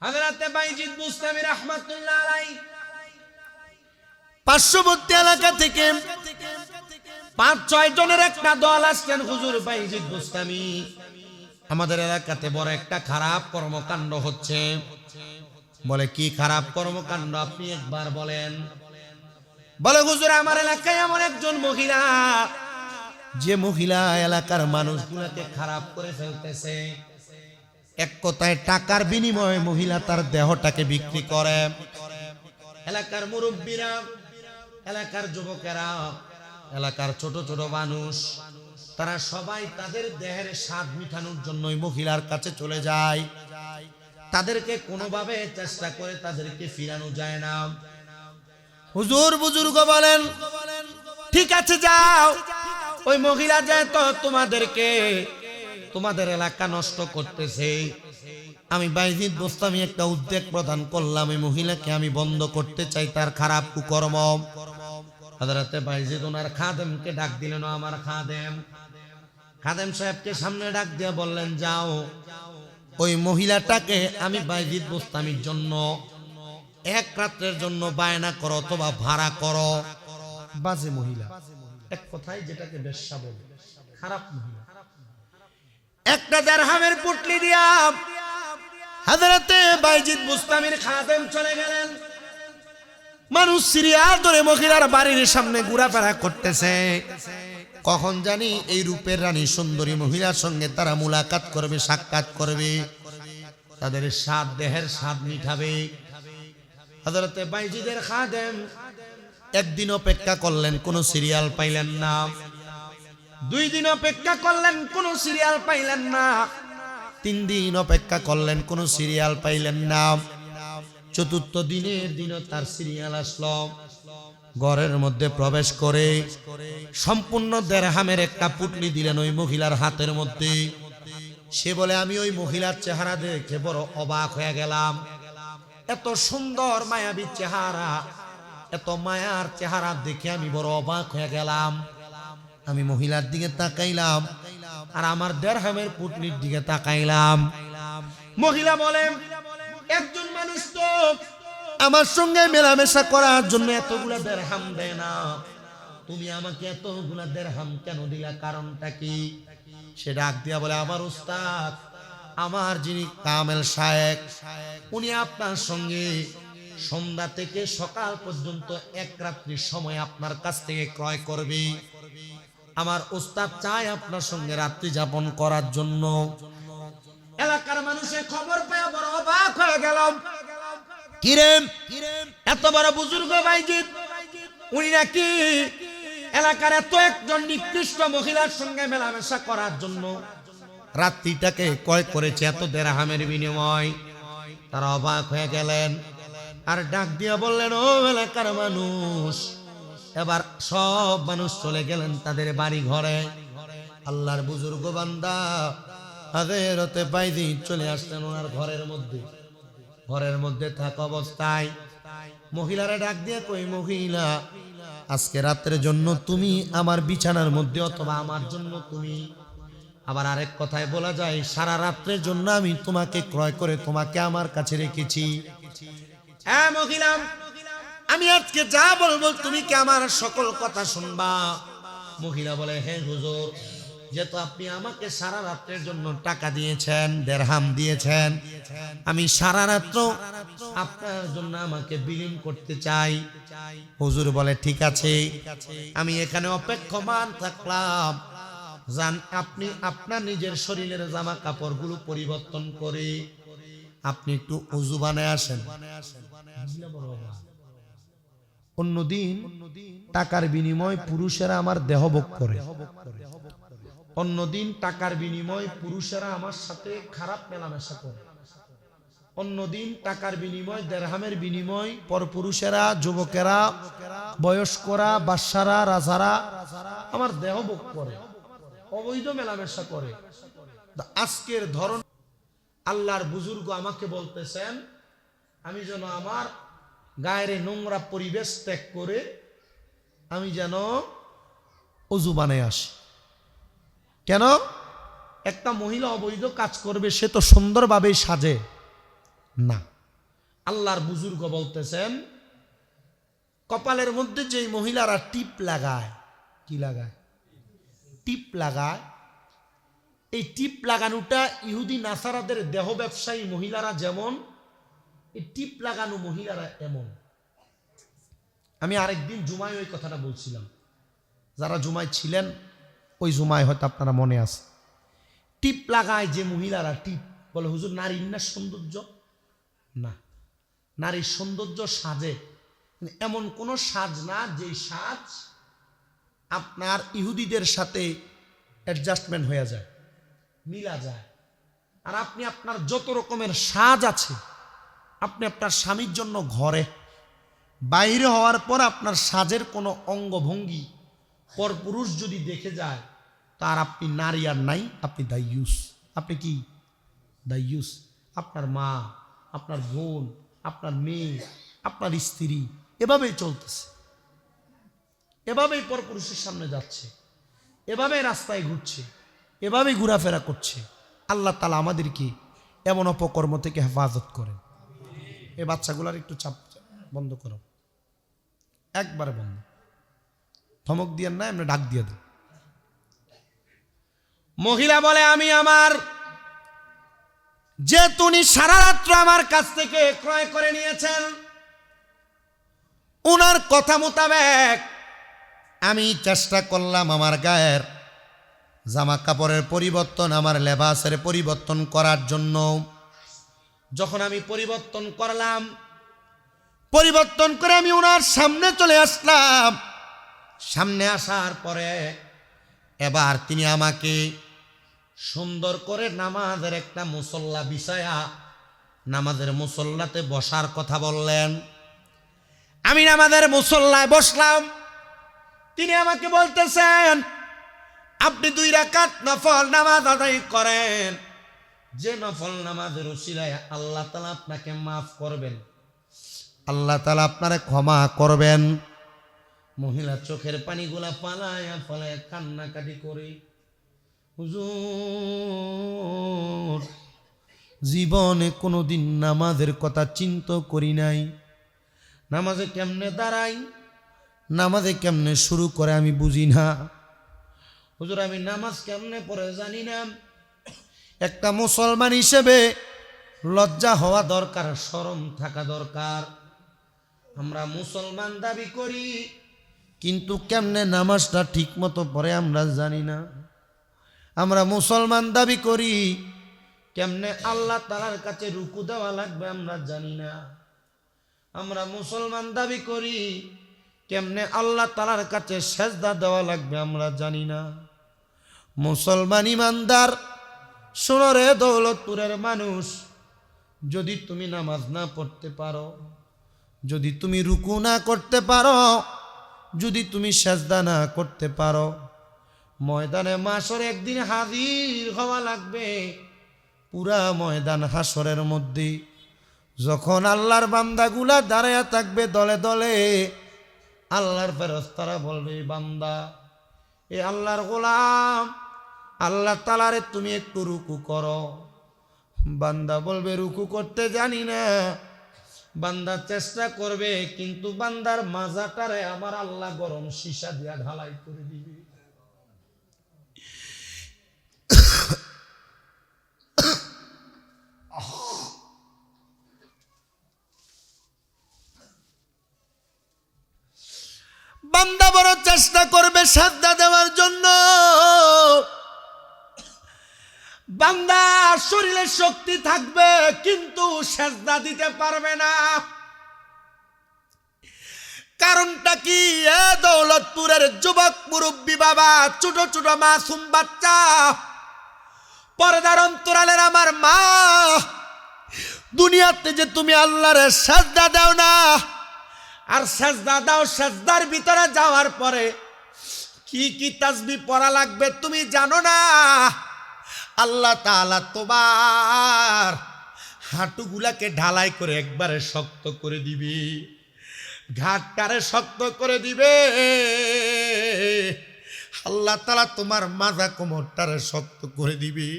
হযরতে বাইজিদ বুস্তামি রাহমাতুল্লাহ আলাইহি পার্শ্ববর্তী এলাকা থেকে 5-6 জনের একটা দল আসছেন। হুজুর বাইজিদ বুস্তামি, আমাদের এলাকাতে বড় একটা খারাপ কর্মকাণ্ড হচ্ছে। বলে কি খারাপ কর্মকাণ্ড আপনি একবার বলেন। বলে হুজুর আমার এলাকায় এমন একজন মহিলা, যে মহিলা এলাকার মানুষগুলোকে খারাপ করে ফেলতেছে। এক কথায় টাকার বিনিময়ে মহিলা তার দেহটাকে বিক্রি করে। এলাকার মুরব্বীরা, এলাকার যুবকেরা, এলাকার ছোট ছোট মানুষ, তারা সবাই তাদের দেহের স্বাদ মিটানোর জন্য ওই মহিলার কাছে চলে যায়। তাদেরকে কোনোভাবে চেষ্টা করে তাদেরকে ফিরানো যায় না। হুজুর বুজুর্গ বলেন, ঠিক আছে যাও, ওই মহিলা যায় তো তোমাদেরকে, তোমাদের এলাকা নষ্ট করতেছে। আমি বাইজিদ বুস্তামি একটা উদ্যোগ প্রদান করলাম, এই মহিলাকে আমি বন্ধ করতে চাই তার খারাপ কুকর্ম। হযরতে বাইজিদ ওনার খাদেমকে ডাক দিলেন, আমার খাদেম। খাদেম সাহেবকে সামনে ডাক দিয়ে বললেন, যাও ওই মহিলাটাকে আমি বাইজিদ বুস্তামির জন্য এক রাত্রের জন্য বায়না করো অথবা ভাড়া করো। বাজে মহিলা, এক কথায় যেটাকে বেশ্যা বলে, খারাপ মহিলা। একটা দিরহামের পুটলি দিয়া হযরতে বাইজিদ বুস্তামির খাদেম চলে গেলেন। মানুষ সিরিয়াল ধরে মহিলার বাড়ির সামনে ঘোরাফেরা করতেছে, কখন জানি এই রূপের রানী সুন্দরী মহিলার সঙ্গে তারা মুলাকাত করবে, সাক্ষাৎ করবে, তাদের স্বাদ দেহের স্বাদ মিটাবে। হযরতে বাইজিদের খাদেম একদিন অপেক্ষা করলেন, কোনো সিরিয়াল পাইলেন না। 2 দিন অপেক্ষা করলেন, কোনো সিরিয়াল পাইলেন না। 3 দিন অপেক্ষা করলেন, কোনো সিরিয়াল পাইলেন না। 4র্থ দিনের দিনও তার সিরিয়াল আসলো। ঘরের মধ্যে প্রবেশ করে সম্পূর্ণ দিরহামের একটা পুটলি দিলেন ওই মহিলার হাতের মধ্যে। সে বলে, আমি ওই মহিলার চেহারা দেখে বড় অবাক হয়ে গেলাম। এত সুন্দর মায়াবী চেহারা, এত মায়ার চেহারা দেখে আমি বড় অবাক হয়ে গেলাম। আমি মহিলার দিকে তাকাইলাম আর আমার দিরহামের পুটলির দিকে তাকাইলাম। মহিলা বলে, একজন মানুষ তো আমার সঙ্গে মেলামেশা করার জন্য এতগুলা দিরহাম দেয় না, তুমি আমাকে এতগুলা দিরহাম কেন দিলা, কারণটা কি? সে ডাক দিয়া বলে, আমার উস্তাদ, আমার যিনি কামেল শায়েখ, উনি আপনার সঙ্গে সন্ধ্যা থেকে সকাল পর্যন্ত এক রাত্রির সময় আপনার কাছ থেকে ক্রয় করবে। আমার উস্তাদ চায় আপনার সঙ্গে রাত্রি যাপন করার জন্য। এলাকার মানুষের খবর পেয়ে বড় অবাক হয়ে গেলাম। কিরে, এত বড় বুজুর্গ বাইজিদ, উনি নাকি এলাকার এত একজন নিকৃষ্ট মহিলার সঙ্গে মেলামেশা করার জন্য রাত্রিটাকে ক্রয় করেছে এত দিরহামের বিনিময়। তারা অবাক হয়ে গেলেন আর ডাক দিয়া বললেন, ও এলাকার মানুষ। এবার সব মানুষ চলে গেলেন তাদের বাড়ি ঘরে। আল্লাহর বুজুর্গ বান্দা হযরতে বাইজিদ চলে আসলেন ওনার ঘরের মধ্যে। ঘরের মধ্যে থাকা অবস্থায় মহিলারা ডাক দিয়ে কই, মহিলা, আজকে রাতের জন্য তুমি আমার বিছানার মধ্যে, অথবা আমার জন্য তুমি, আবার আরেক কথায় বলা যায় সারা রাত্রের জন্য আমি তোমাকে ক্রয় করে তোমাকে আমার কাছে রেখেছি। হ্যাঁ মহিলা, আমি আজকে যা বলবো তুমি কি আমার সকল কথা শুনবা? মহিলা বলে, হ্যাঁ হুজুর, যেহেতু আপনি আমাকে সারা রাত্রের জন্য টাকা দিয়েছেন, দিরহাম দিয়েছেন, আমি সারা রাত্র আপনার জন্য আমাকে বিলীন করতে চাই। হুজুর বলে, ঠিক আছে, আমি এখানে অপেক্ষমান থাকলাম, যান আপনি আপনার নিজের শরীরের জামা কাপড়গুলো পরিবর্তন করে আপনি একটু ওযু বানায় আসেন। অন্যদিন টাকার বিনিময় পুরুষেরা আমার দেহ ভোগ করে, অন্যদিন টাকার বিনিময় পুরুষেরা আমার সাথে খারাপ মেলামেশা করে, অন্যদিন টাকার বিনিময় দিরহামের বিনিময় পরপুরুষেরা, যুবকেরা, বয়স্করা, বাদশারা, রাজারা আমার দেহ ভোগ করে, অবৈধ মেলামেশা করে। আজকের ধরন আল্লাহর বুজুর্গ আমাকে বলতেছেন আমি যেন আমার গায়ের নোংরা পরিবেশ ত্যাগ করে আমি যেন ওযু বানায় আসি। কেন? একটা মহিলা অবৈধ কাজ করবে, সে তো সুন্দরভাবেই সাজে, না। আল্লাহর বুজুর্গ বলতেছেন কপালের মধ্যে যেই মহিলারা টিপ লাগায়, কি লাগায়? টিপ লাগায়। এই টিপ লাগানোটা ইহুদি নাসারাদের দেহ ব্যবসায়ী মহিলারা যেমন, এই টিপ লাগানো মহিলারা এমন। আমি আরেকদিন জুমায় ওই কথাটা বলছিলাম, যারা জুমায় ছিলেন ওই জুমায় হয়তো আপনারা মনে আছে। টিপ লাগায় যে মহিলারা, টিপ বলে হুজুর নারীর না সৌন্দর্য? না, নারীর সৌন্দর্য সাজে, এমন কোন সাজ না যে সাজ আপনার ইহুদিদের সাথে অ্যাডজাস্টমেন্ট হয়ে যায়, মিলা যায়। আর আপনি আপনার যত রকমের সাজ আছে, আপনি আপনার স্বামীর জন্য ঘরে বাইরে হওয়ার পর আপনার সাজের কোনো অঙ্গভঙ্গি পরপুরুষ যদি দেখে যায়, তার আপনি নারী আর নাই, আপনি দাইয়ুস। আপনি কি দাইয়ুস? আপনার মা, আপনার বোন, আপনার মেয়ে, আপনার স্ত্রী এভাবেই চলতেছে, এভাবেই পরপুরুষের সামনে যাচ্ছে, এভাবেই রাস্তায় ঘুরছে, এভাবেই ঘোরাফেরা করছে। আল্লাহ তাআলা আমাদেরকে এমন অপকর্ম থেকে হেফাজত করেন। এই বাচ্চাগুলার একটু চাপ বন্ধ করো, একবারে বন্ধ, ধমক দিয়ে না, এমনি ডাক দিয়ে দেন। মহিলা বলে আমি আমার যে উনি সারা রাত্র আমার কাছ থেকে ক্রয় করে নিয়েছেন, উনার কথা মোতাবেক আমি চেষ্টা করলাম আমার গায়ের জামা কাপড়ের পরিবর্তন, আমার লেবাসের পরিবর্তন করার জন্য। যখন আমি পরিবর্তন করলাম, পরিবর্তন করে আমি ওনার সামনে চলে আসলাম। সামনে আসার পরে এবার তিনি আমাকে সুন্দর করে নামাজের একটা মুসল্লা বিছায়া নামাজের মুসল্লাতে বসার কথা বললেন। আমি নামাজের মুসল্লায় বসলাম। তিনি আমাকে বলতেছেন আপনি 2 রাকাত নফল নামাজ আদায় করেন, যে নফল নামাজের উসিলায় আল্লাহ তাআলা আপনাকে মাফ করবেন, আল্লাহ তাআলা আপনারে ক্ষমা করবেন। মহিলা চোখের পানিগুলা পালায়া পালায়া কান্নাকাটি করে, হুজুর জীবনে কোনোদিন নামাজের কথা চিন্তা করি নাই, নামাজে কেমনে দাঁড়াই, নামাজে কেমনে শুরু করে আমি বুঝি না, হুজুর আমি নামাজ কেমনে পড়ে জানি না। একটা মুসলমান হিসেবে লজ্জা হওয়া দরকার, শরম থাকা দরকার। আমরা মুসলমান দাবি করি, কিন্তু কেমনে নামাজটা ঠিক মতো পড়ে আমরা জানি না। আমরা মুসলমান দাবি করি, কেমনে আল্লাহ তাআলার কাছে রুকু দেওয়া লাগবে আমরা জানি না। আমরা মুসলমান দাবি করি, কেমনে আল্লাহ তাআলার কাছে সেজদা দেওয়া লাগবে আমরা জানি না। মুসলমান ইমানদার, শোনো রে দৌলতপুরের মানুষ, যদি তুমি নামাজ না পড়তে পারো, যদি তুমি রুকু না করতে পারো, যদি তুমি সেজদা না করতে পারো, ময়দানে মাশর একদিন হাজির হওয়া লাগবে। পুরা ময়দান হাসরের মধ্যে যখন আল্লাহর বান্দাগুলা দাঁড়ায়া থাকবে দলে দলে, আল্লাহর ফেরেশতারা বলবে বান্দা, এ আল্লাহর গোলাম, আল্লাহ তাআলারে তুমি একটু রুকু করো। বান্দা বলবে রুকু করতে জানি না। বান্দা চেষ্টা করবে, কিন্তু বান্দার মাজাটারে আমার আল্লাহ গরম সীসা দিয়া ঢালাই করে দিবে। বান্দা বড় চেষ্টা করবে সাজদা দেওয়ার জন্য, বান্দা শরীরে শক্তি থাকবে কিন্তু সেজদা দিতে পারবে না। কারণটা কি? এ দৌলতপুরের যুবক মুরব্বী বাবা, ছোট ছোট মাসুম বাচ্চা, পর্দার অন্তরালের আমার মা, দুনিয়াতে যে তুমি আল্লাহরে সেজদা দাও না, আর সেজদা দাও, সেজদার ভিতরে যাওয়ার পরে কি কি তাসবিহ পড়া লাগবে তুমি জানো না? আল্লাহ তাআলা তোমার হাঁটুগুলাকে ঢালাই করে একবারে শক্ত করে দিবে, ঘাটটারে শক্ত করে দিবে। আল্লাহ তাআলা তোমার মাজা কোমরটারে শক্ত করে দিবে।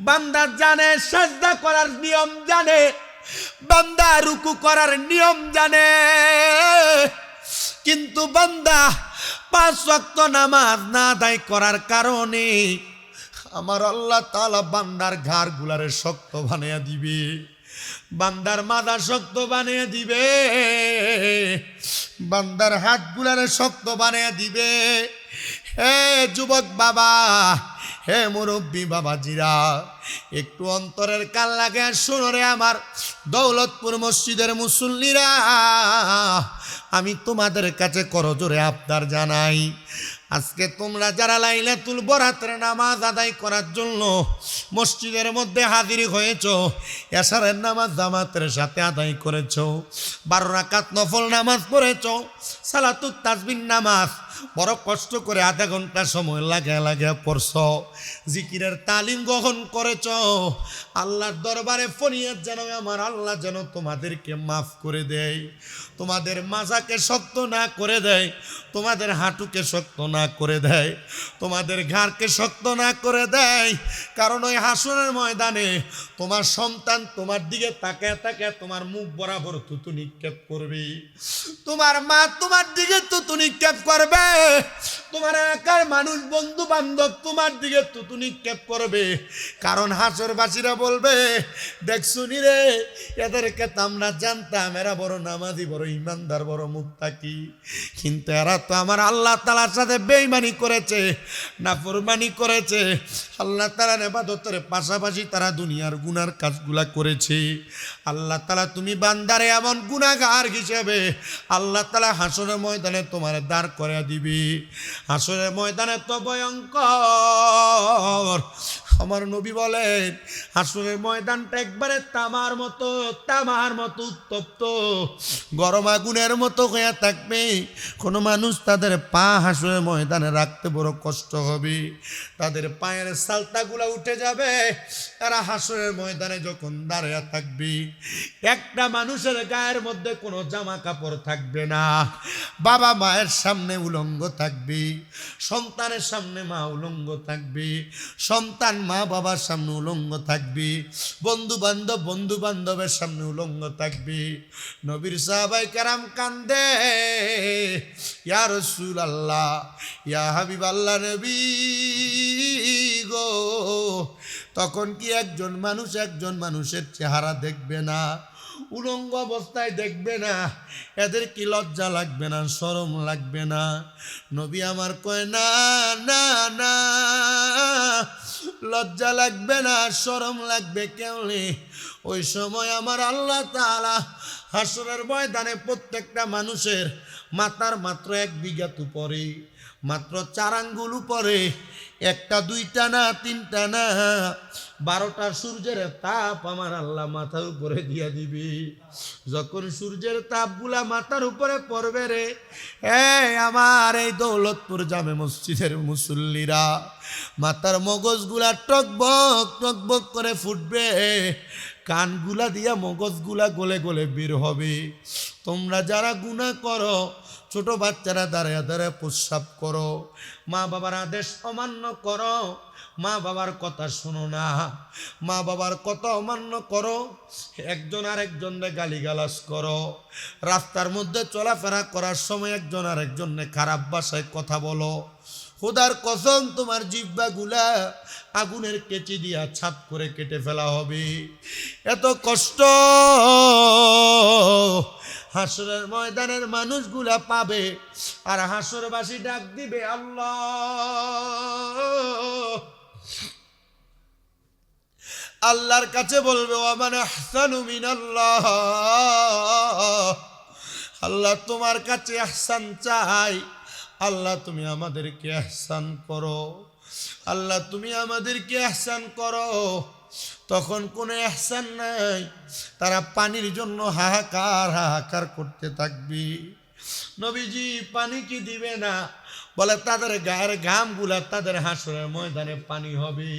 বান্দা জানে সাজদা করার নিয়ম জানে, বান্দা রুকু করার নিয়ম জানে, কিন্তু বান্দা 5 ওয়াক্ত নামাজ না আদায় করার কারণে আমার আল্লাহ তাআলা বান্দার ঘাড় গুলারে শক্ত বানিয়ে দিবে, বান্দার মাথা শক্ত বানিয়ে দিবে, বান্দার হাত গুলারে শক্ত বানিয়ে দিবে। হে যুবক বাবা, হে মুরব্বী বাবাজিরা, একটু অন্তরের কান লাগে শোনো রে আমার দৌলতপুর মসজিদের মুসল্লিরা, আমি তোমাদের কাছে করজোরে আবদার জানাই, আজকে তোমরা যারা লাইলাতুল বরাতের নামাজ আদায় করার জন্য মসজিদের মধ্যে হাজির হয়েছ, এশারের নামাজ জামাতের সাথে আদায় করেছ, 12 রাকাত নফল নামাজ পড়েছ, সালাতুত তাসবিহ নামাজ বড় কষ্ট করে আধা ঘন্টা সময় লাগে পড়ছ, জিকিরের তালিম গ্রহণ করেছ, আল্লাহর দরবারে ফরিয়াদ যেন আমার আল্লাহ যেন তোমাদেরকে মাফ করে দেয়, তোমাদের মাজাকে শক্ত না করে দেয়, তোমাদের হাঁটুকে শক্ত না করে দেয়, তোমাদের ঘাড়কে শক্ত না করে দেয়। কারণ ওই হাসরের ময়দানে তোমার সন্তান তোমার দিকে তাকায় তাকায় তোমার মুখ বরাবর থুতু নিক্ষেপ করবে, তোমার মা তোমার দিকে থুতু নিক্ষেপ করবে, তোমার এলাকার মানুষ বন্ধু বান্ধব তোমার দিকে থুতু নিক্ষেপ করবে। কারণ হাসরবাসীরা বলবে, দেখছুনি রে, এদেরকে তো আমরা জানতাম এরা বড় নামাজি, বড় ইমানদার, বড় মুত্তাকি, কিন্তু এরা তো আমার আল্লাহ তাআলার সাথে বেঈমানি করেছে, নাফরমানি করেছে, আল্লাহ তাআলার ইবাদতের পাশাপাশি তারা দুনিয়ার গুনার কাজগুলা করেছে। আল্লাহ তাআলা তুমি বান্দারে এমন গুনাহগার হিসেবে আল্লাহ তাআলা হাসরের ময়দানে তোমার দাঁড় করে দিবি। হাসরের ময়দানে তো ভয়ঙ্কর। আমার নবী বলেন, হাসরের ময়দানটা একবারে তামার মতো উত্তপ্ত, গরম আগুনের মতো হয়ে থাকবে। কোনো মানুষ তাদের পা হাসরের ময়দানে রাখতে বড় কষ্ট হবে, তাদের পায়ের সালতাগুলা উঠে যাবে। তারা হাসরের ময়দানে যখন দাঁড়িয়ে থাকবে, একটা মানুষের গায়ের মধ্যে কোনো জামা কাপড় থাকবে না, বাবা মায়ের সামনে উলঙ্গ থাকবে, সন্তানের সামনে মা উলঙ্গ থাকবে, সন্তান মা বাবার সামনে উলঙ্গ থাকবে, বন্ধু বান্ধবের সামনে উলঙ্গ থাকবে। নবীর সাহাবায়ে কেরাম কান্দে, ইয়া রাসূলুল্লাহ, ইয়া হাবিবাল্লাহ নবী গো, তখন কি একজন মানুষের চেহারা দেখবে না, উলঙ্গ অবস্থায় দেখবে না? এদের কি লজ্জা লাগবে না, শরম লাগবে না? নবী আমার কয়, না না না, লজ্জা লাগবে না, শরম লাগবে কেমনে? ওই সময় আমার আল্লাহ তাআলা হাসরের ময়দানে প্রত্যেকটা মানুষের মাথার মাত্র 1 বিঘা উপরে, মাত্র 4 আঙ্গুল উপরে, 1টা 2টা না 3টা না 12টা সূর্যের তাপ আমার আল্লাহ মাথার উপরে দিয়া দিবি। যখন সূর্যের তাপগুলা মাথার উপরে পড়বে রে, আমার এই দৌলতপুর জামে মসজিদের মুসল্লিরা, মাথার মগজগুলা টকবক করে ফুটবে, কানগুলা দিয়া মগজগুলা গলে গলে বের হবে। তোমরা যারা গুনাহ করো, ছোট বাচ্চারা দাঁড়ায় প্রস্রাব করো, মা বাবার আদেশ অমান্য করো, মা বাবার কথা শোনো না, মা বাবার কথা অমান্য করো, একজন আরেকজনকে গালিগালাজ করো, রাস্তার মধ্যে চলাফেরা করার সময় একজন আরেকজনকে খারাপ ভাষায় কথা বলো, খোদার কসম তোমার জিহ্বাগুলা আগুনের কেচি দিয়া ছাপ করে কেটে ফেলা হবে। এত কষ্ট হাসরের ময়দানের মানুষগুলা পাবে, আর হাসরবাসী ডাক দিবে, আল্লাহ আল্লাহর কাছে বলবে, ওয়ামান আহসানু মিনাল্লাহ, আল্লাহ তোমার কাছে ইহসান চাই, আল্লাহ তুমি আমাদেরকে ইহসান করো, আল্লাহ তুমি আমাদেরকে ইহসান করো। তখন কোনো ইহসান নাই, তারা পানির জন্য হাহাকার করতে থাকবে। নবীজি পানি কি দিবে না? বলে তাদের গায়ের ঘামগুলা তাদের হাসরের ময়দানে পানি হবে।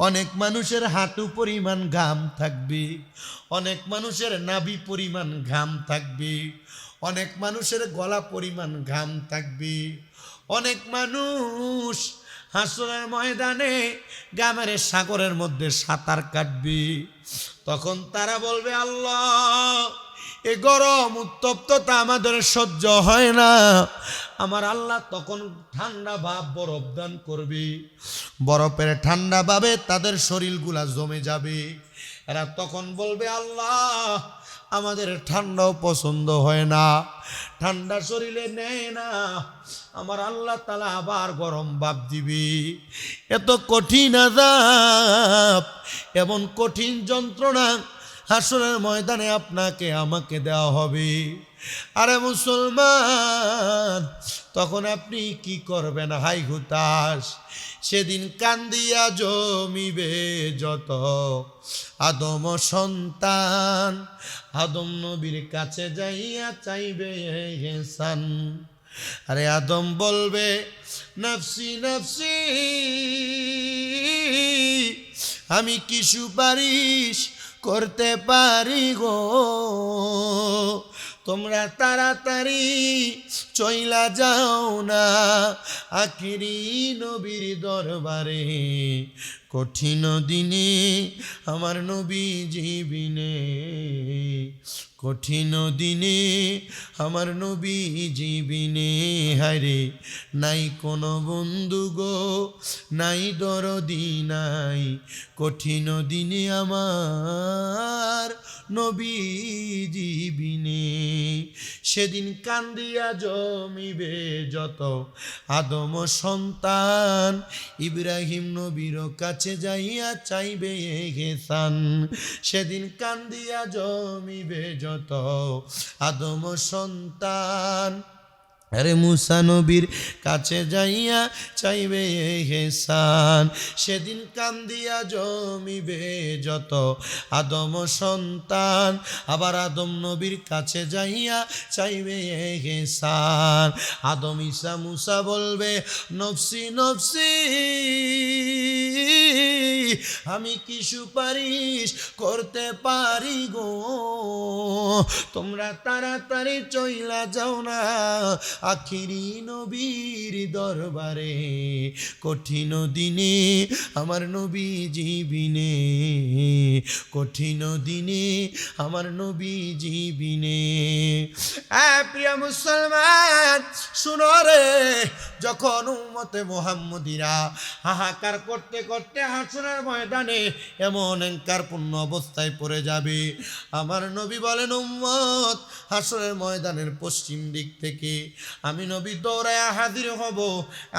অনেক মানুষের হাঁটু পরিমাণ ঘাম থাকবে, অনেক মানুষের নাভি পরিমাণ ঘাম থাকবে, অনেক মানুষের গলা পরিমাণ ঘাম থাকবে, অনেক মানুষ হাসরের ময়দানে গ্রামের সাগরের মধ্যে সাঁতার কাটবি। তখন তারা বলবে, আল্লাহ, এ গরম উত্তপ্ততা আমাদের সহ্য হয় না। আমার আল্লাহ তখন ঠান্ডা ভাব বরফ দান করবি, বরফের ঠান্ডা ভাবে তাদের শরীরগুলা জমে যাবে। এরা তখন বলবে, আল্লাহ, আমাদের ঠান্ডাও পছন্দ হয় না, ঠান্ডা শরীরে নেয় না। আমার আল্লাহ তাআলা আবার গরম ভাব দিবি। এত কঠিন আযাব, এমন কঠিন যন্ত্রণা হাসরের ময়দানে আপনাকে আমাকে দেওয়া হবে। আরে মুসলমান, তখন আপনি কি করবেন? হাই হুতাশ। সেদিন কান্দিয়া জমিবে যত আদম সন্তান, আদম নবীর কাছে যাইয়া চাইবে হেসান। আরে আদম বলবে, নফসি নফসি, আমি কি সুপারিশ করতে পারি গো? তোমরা তাড়াতাড়ি চইলা যাও না আখিরি নবীর দরবারে, কঠিন দিনে আমার নবী জীবিনে, কঠিন দিনে আমার নবী জীবিনে। হায়রে নাই কোনো বন্ধু গো, নাই দরদি নাই, কঠিন দিনে আমার নবী জীবিনে। সেদিন কান্দিয়া জমিবে যত আদম সন্তান, ইব্রাহিম নবীর কাছে যাইয়া চাইবে হেসান। সেদিন কান্দিয়া জমিবে যত আদম সন্তান, আরে মুসা নবীর কাছে যাইয়া চাইবে হেসান। সেদিন কান্দিয়া জমিবে যত আদম সন্তান, আবার আদম নবীর কাছে যাইয়া চাইবে হেসান। আদম ঈসা মুসা বলবে, নফসি নফসি, আমি কি সুপারিশ করতে পারি গো? তোমরা তাড়াতাড়ি চইলা যাও না আখিরি নবীর দরবারে, কঠিন দিনে আমার নবী জীবিনে, কঠিন দিনে আমার নবী জীবিনে। প্রিয় মুসলমান শুনো রে, যখন উম্মতে মুহাম্মদীরা হাহাকার করতে করতে হাসরের ময়দানে এমন অহংকারপূর্ণ অবস্থায় পড়ে যাবে, আমার নবী বলেন, উম্মত, হাসরের ময়দানের পশ্চিম দিক থেকে আমি নবী দৌড়ায়া হাজির হব।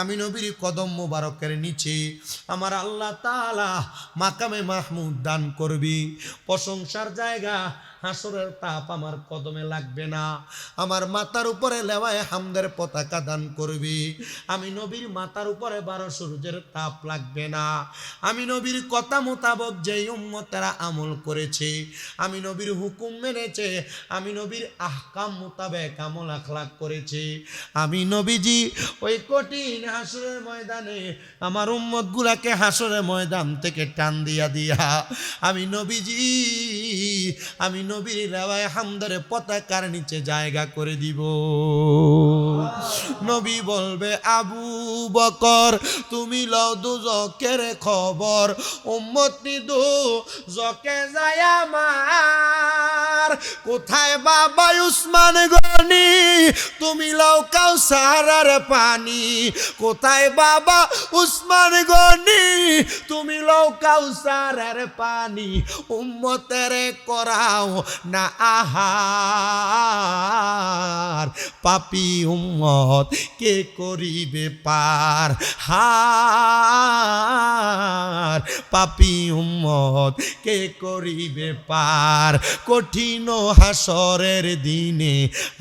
আমি নবীর কদম মোবারকের নিচে আমার আল্লাহ তাআলা মাকামে মাহমুদ দান করবি, প্রশংসার জায়গা। হাসরের তাপ আমার কদমে লাগবে না, আমার মাথার উপরে লেওয়ায় হামদের পতাকা দান করবি। আমি নবীর মাথার উপরে 12 সূর্যের তাপ লাগবে না। আমি নবীর কথা মোতাবেক যেই উম্মতেরা আমল করেছে, আমি নবীর হুকুম মেনেছে, আমি নবীর আহকাম মোতাবেক আমল আখলাক করেছে, আমি নবীজি ওই কঠিন হাসরের ময়দানে আমার উম্মত গুলাকে হাসরের ময়দান থেকে টান দিয়া দিয়া আমি নবীজি, আমি নবীর লেওয়ায় হামদের পতাকার নিচে জায়গা করে দিব। নবী বলবে, আবু বকর, তুমি লও দুজকের খবর, উম্মত দুজকে যায় আমার। কোথায় বাবা উসমান গনি, তুমি লও কাউসারের পানি। কোথায় বাবা উসমান গনি, তুমি লও কাউসারের পানি। উম্মতের করাও না আহার, পাপী উম্মত কে করিবে পার। হার, পাপী উম্মত কে করিবে পার। কঠিন হাসরের দিনে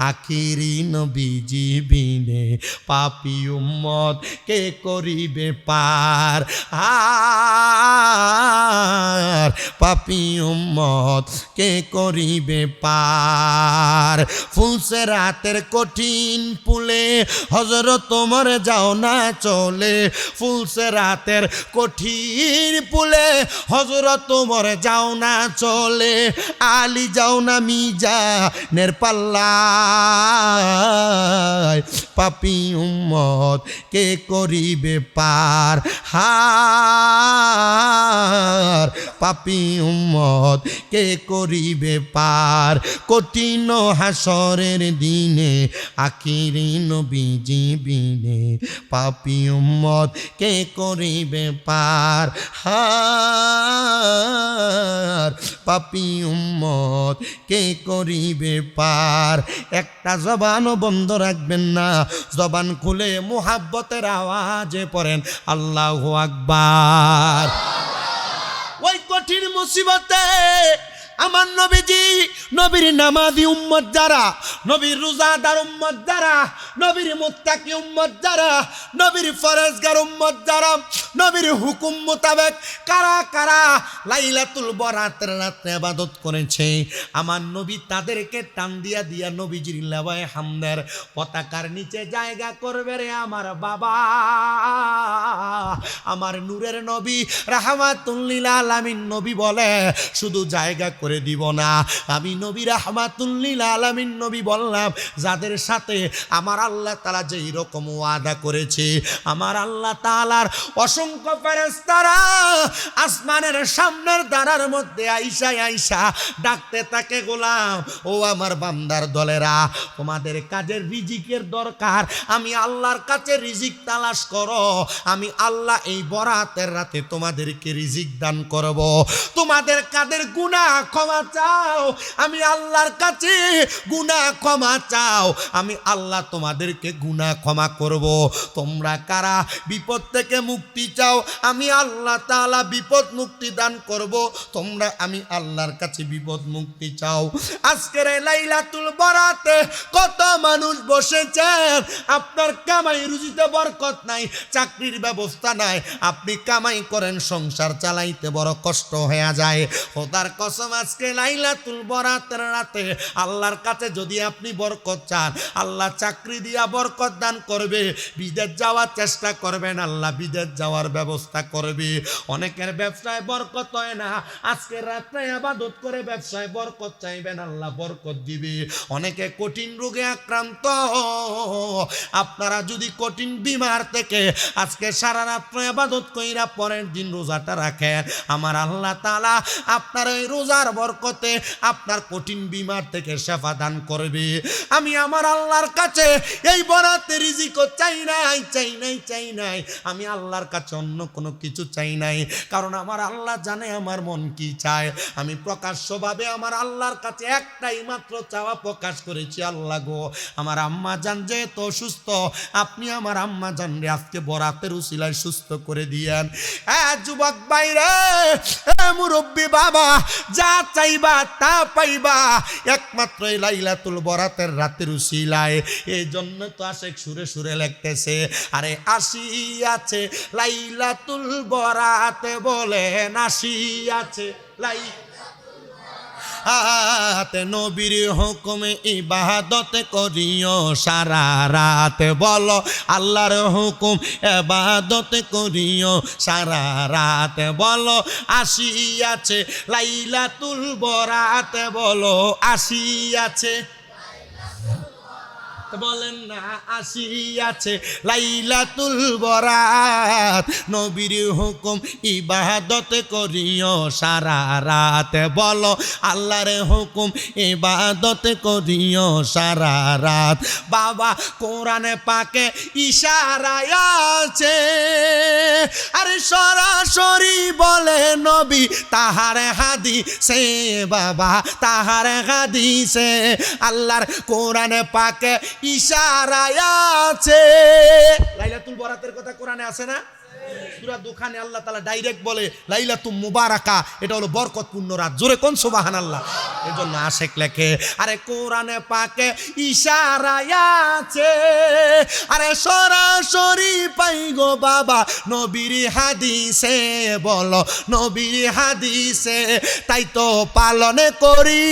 আখিরি নবী জীবিনে, পাপী উম্মত কে করিবে পার। হার, পাপী উম্মত কে করিবে পার। ফুলসে রাতের কঠিন পুলে হযরত ওমর যাও না চলে। ফুলসে রাতের কঠিন পুলে হযরত ওমর যাও না চলে। আলী যাও না না মিজানের পাল্লায় পাপী উম্মত কে করিবে পার হার পাপী উম্মত কে করিবে পার কঠিন হাসরের দিনে আখিরি নবীজি বিনে পাপী উম্মত কে করিবে পার হার পাপী উম্মত কে করিবে পার একটা জবানও বন্ধ রাখবেন না জবান খুলে মুহাব্বতের আওয়াজে পড়েন আল্লাহু আকবার ওই কঠিন মুসিবতে আমার নবীজি নবীর নামাজি উম্মত যারা নবীর রোজাদার উম্মত যারা নবীর মুত্তাকি উম্মত যারা নবীর ফরজগার উম্মত যারা নবীর হুকুম মোতাবেক কারা কারা লাইলাতুল বরাতের রাতে ইবাদত করেছে আমার নবী তাদেরকে টান দিয়া দিয়া নবীজির লাওয়ায়ে হামদের পতাকার নিচে জায়গা করবে রে আমার বাবা আমার নূরের নবী রাহমাতুল লিল আলামিন নবী বলে শুধু জায়গা করে দিব না আমি নবী রাহমাতুল লিল আলামিন নবী বললাম যাদের সাথে আমার আল্লাহ তাআলা যেই রকম ওয়াদা করেছে আমার আল্লাহ তাআলার অসংখ্য ফেরেশতারা আসমানের সামনের দ্বারের মধ্যে আইসা আইসা ডাকতে থাকে গোলাম ও আমার বান্দার দলেরা তোমাদের কাজের রিজিকের দরকার আমি আল্লাহর কাছে রিজিক তালাশ করো আমি আল্লাহ এই বরাতের রাতে তোমাদেরকে রিজিক দান করব তোমাদের কাদের গুনাহ ক্ষমা চাও আমি আল্লাহর কাছে গুনাহ ক্ষমা চাও আমি আল্লাহ তোমাদেরকে গুনাহ ক্ষমা করব তোমরা কারা বিপদ থেকে মুক্তি চাও আমি আল্লাহ তাআলা বিপদ মুক্তি দান করব তোমরা আমি আল্লাহর কাছে বিপদ মুক্তি চাও আজকের এই লাইলাতুল বরাতে কত মানুষ বসেছেন আপনার কামাই রুজিতে বরকত নাই চাকরির ব্যবস্থা নাই আপনি কামাই করেন সংসার চালাইতে বড় কষ্ট হয়ে যায় খোদার কসম আজকে লাইলাতুল বরাতের রাতে আল্লাহর কাছে যদি আপনি বরকত চান আল্লাহ চাকরি দিয়া বরকত দান করবে বিদেশ যাওয়ার চেষ্টা করবেন আল্লাহ বিদেশ যাওয়ার ব্যবস্থা করবে অনেকের ব্যবসায় বরকত হয় না আজকে রাতে ইবাদত করে ব্যবসায় বরকত চাইবেন আল্লাহ বরকত দিবে অনেকে কঠিন রোগে আক্রান্ত আপনারা যদি কঠিন বিমার থেকে আজকে সারা রাত ইবাদত কইরা পরের দিন রোজাটা রাখেন আমার আল্লাহ তাআলা আপনার এই রোজার বরকতে আপনার কঠিন বিমার থেকে শিফা দান করবে আমি আমার আল্লাহর কাছে এই বরাতে রিজিক চাই নাই আমি আল্লাহর কাছে অন্য কোনো কিছু চাই নাই কারণ আমার আল্লাহ জানে আমার মন কি চায় আমি প্রকাশ্যভাবে আমার আল্লাহর কাছে একটাই মাত্র চাওয়া প্রকাশ করেছি আল্লাহ গো আমার আম্মা জান যে তো সুস্থ আপনি আমার আম্মা জান রে আজকে বরাতের উসিলায় সুস্থ করে দিয়েন যুবক ভাইরে মুরব্বী বাবা যা চাইবা তা পাইবা একমাত্র এই লাইলাতুল বরাতের রাতের উসিলায় এই জন্য তো আশেক সুরে সুরে লিখতেছে আরে আসিয়াছে লাইলাতুল বরাতে বলেন আসিয়াছে আতে নবীর হুকুমে ইবাদত করিও সারা রাত বলো আল্লাহর হুকুম ইবাদত করিও সারা রাত বলো আসিয়াছে লাইলাতুল বরাত বলো আসিয়াছে বলেন না আসিয়াছে লাইলাতুল বরাত নবীর হুকুম ইবাদত করিও সারা রাত বলো আল্লাহর হুকুম ইবাদত করিও সারা রাত বাবা কোরআনে পাকে ইশারায় আছে আরে সরাসরি বলে নবী তাহার হাদিসে বাবা তাহার হাদিসে আল্লাহর কোরআনে পাকে ইশারায় আছে লাইলাতুল বরাতের কথা কোরআনে আছে না সূরা দুখানে আল্লাহ তাআলা ডাইরেক্ট বলে লাইলাতুল মুবারাকা এটা হলো বরকতপূর্ণ রাত জোরে কোন সুবহানাল্লাহ এজন্য আশেক লেখে আরে কোরআনে পাকে ইশারায় আছে আরে সরাসরি পাই গো বাবা নবীর হাদিসে বলো নবীর হাদিসে তাই তো পালন করি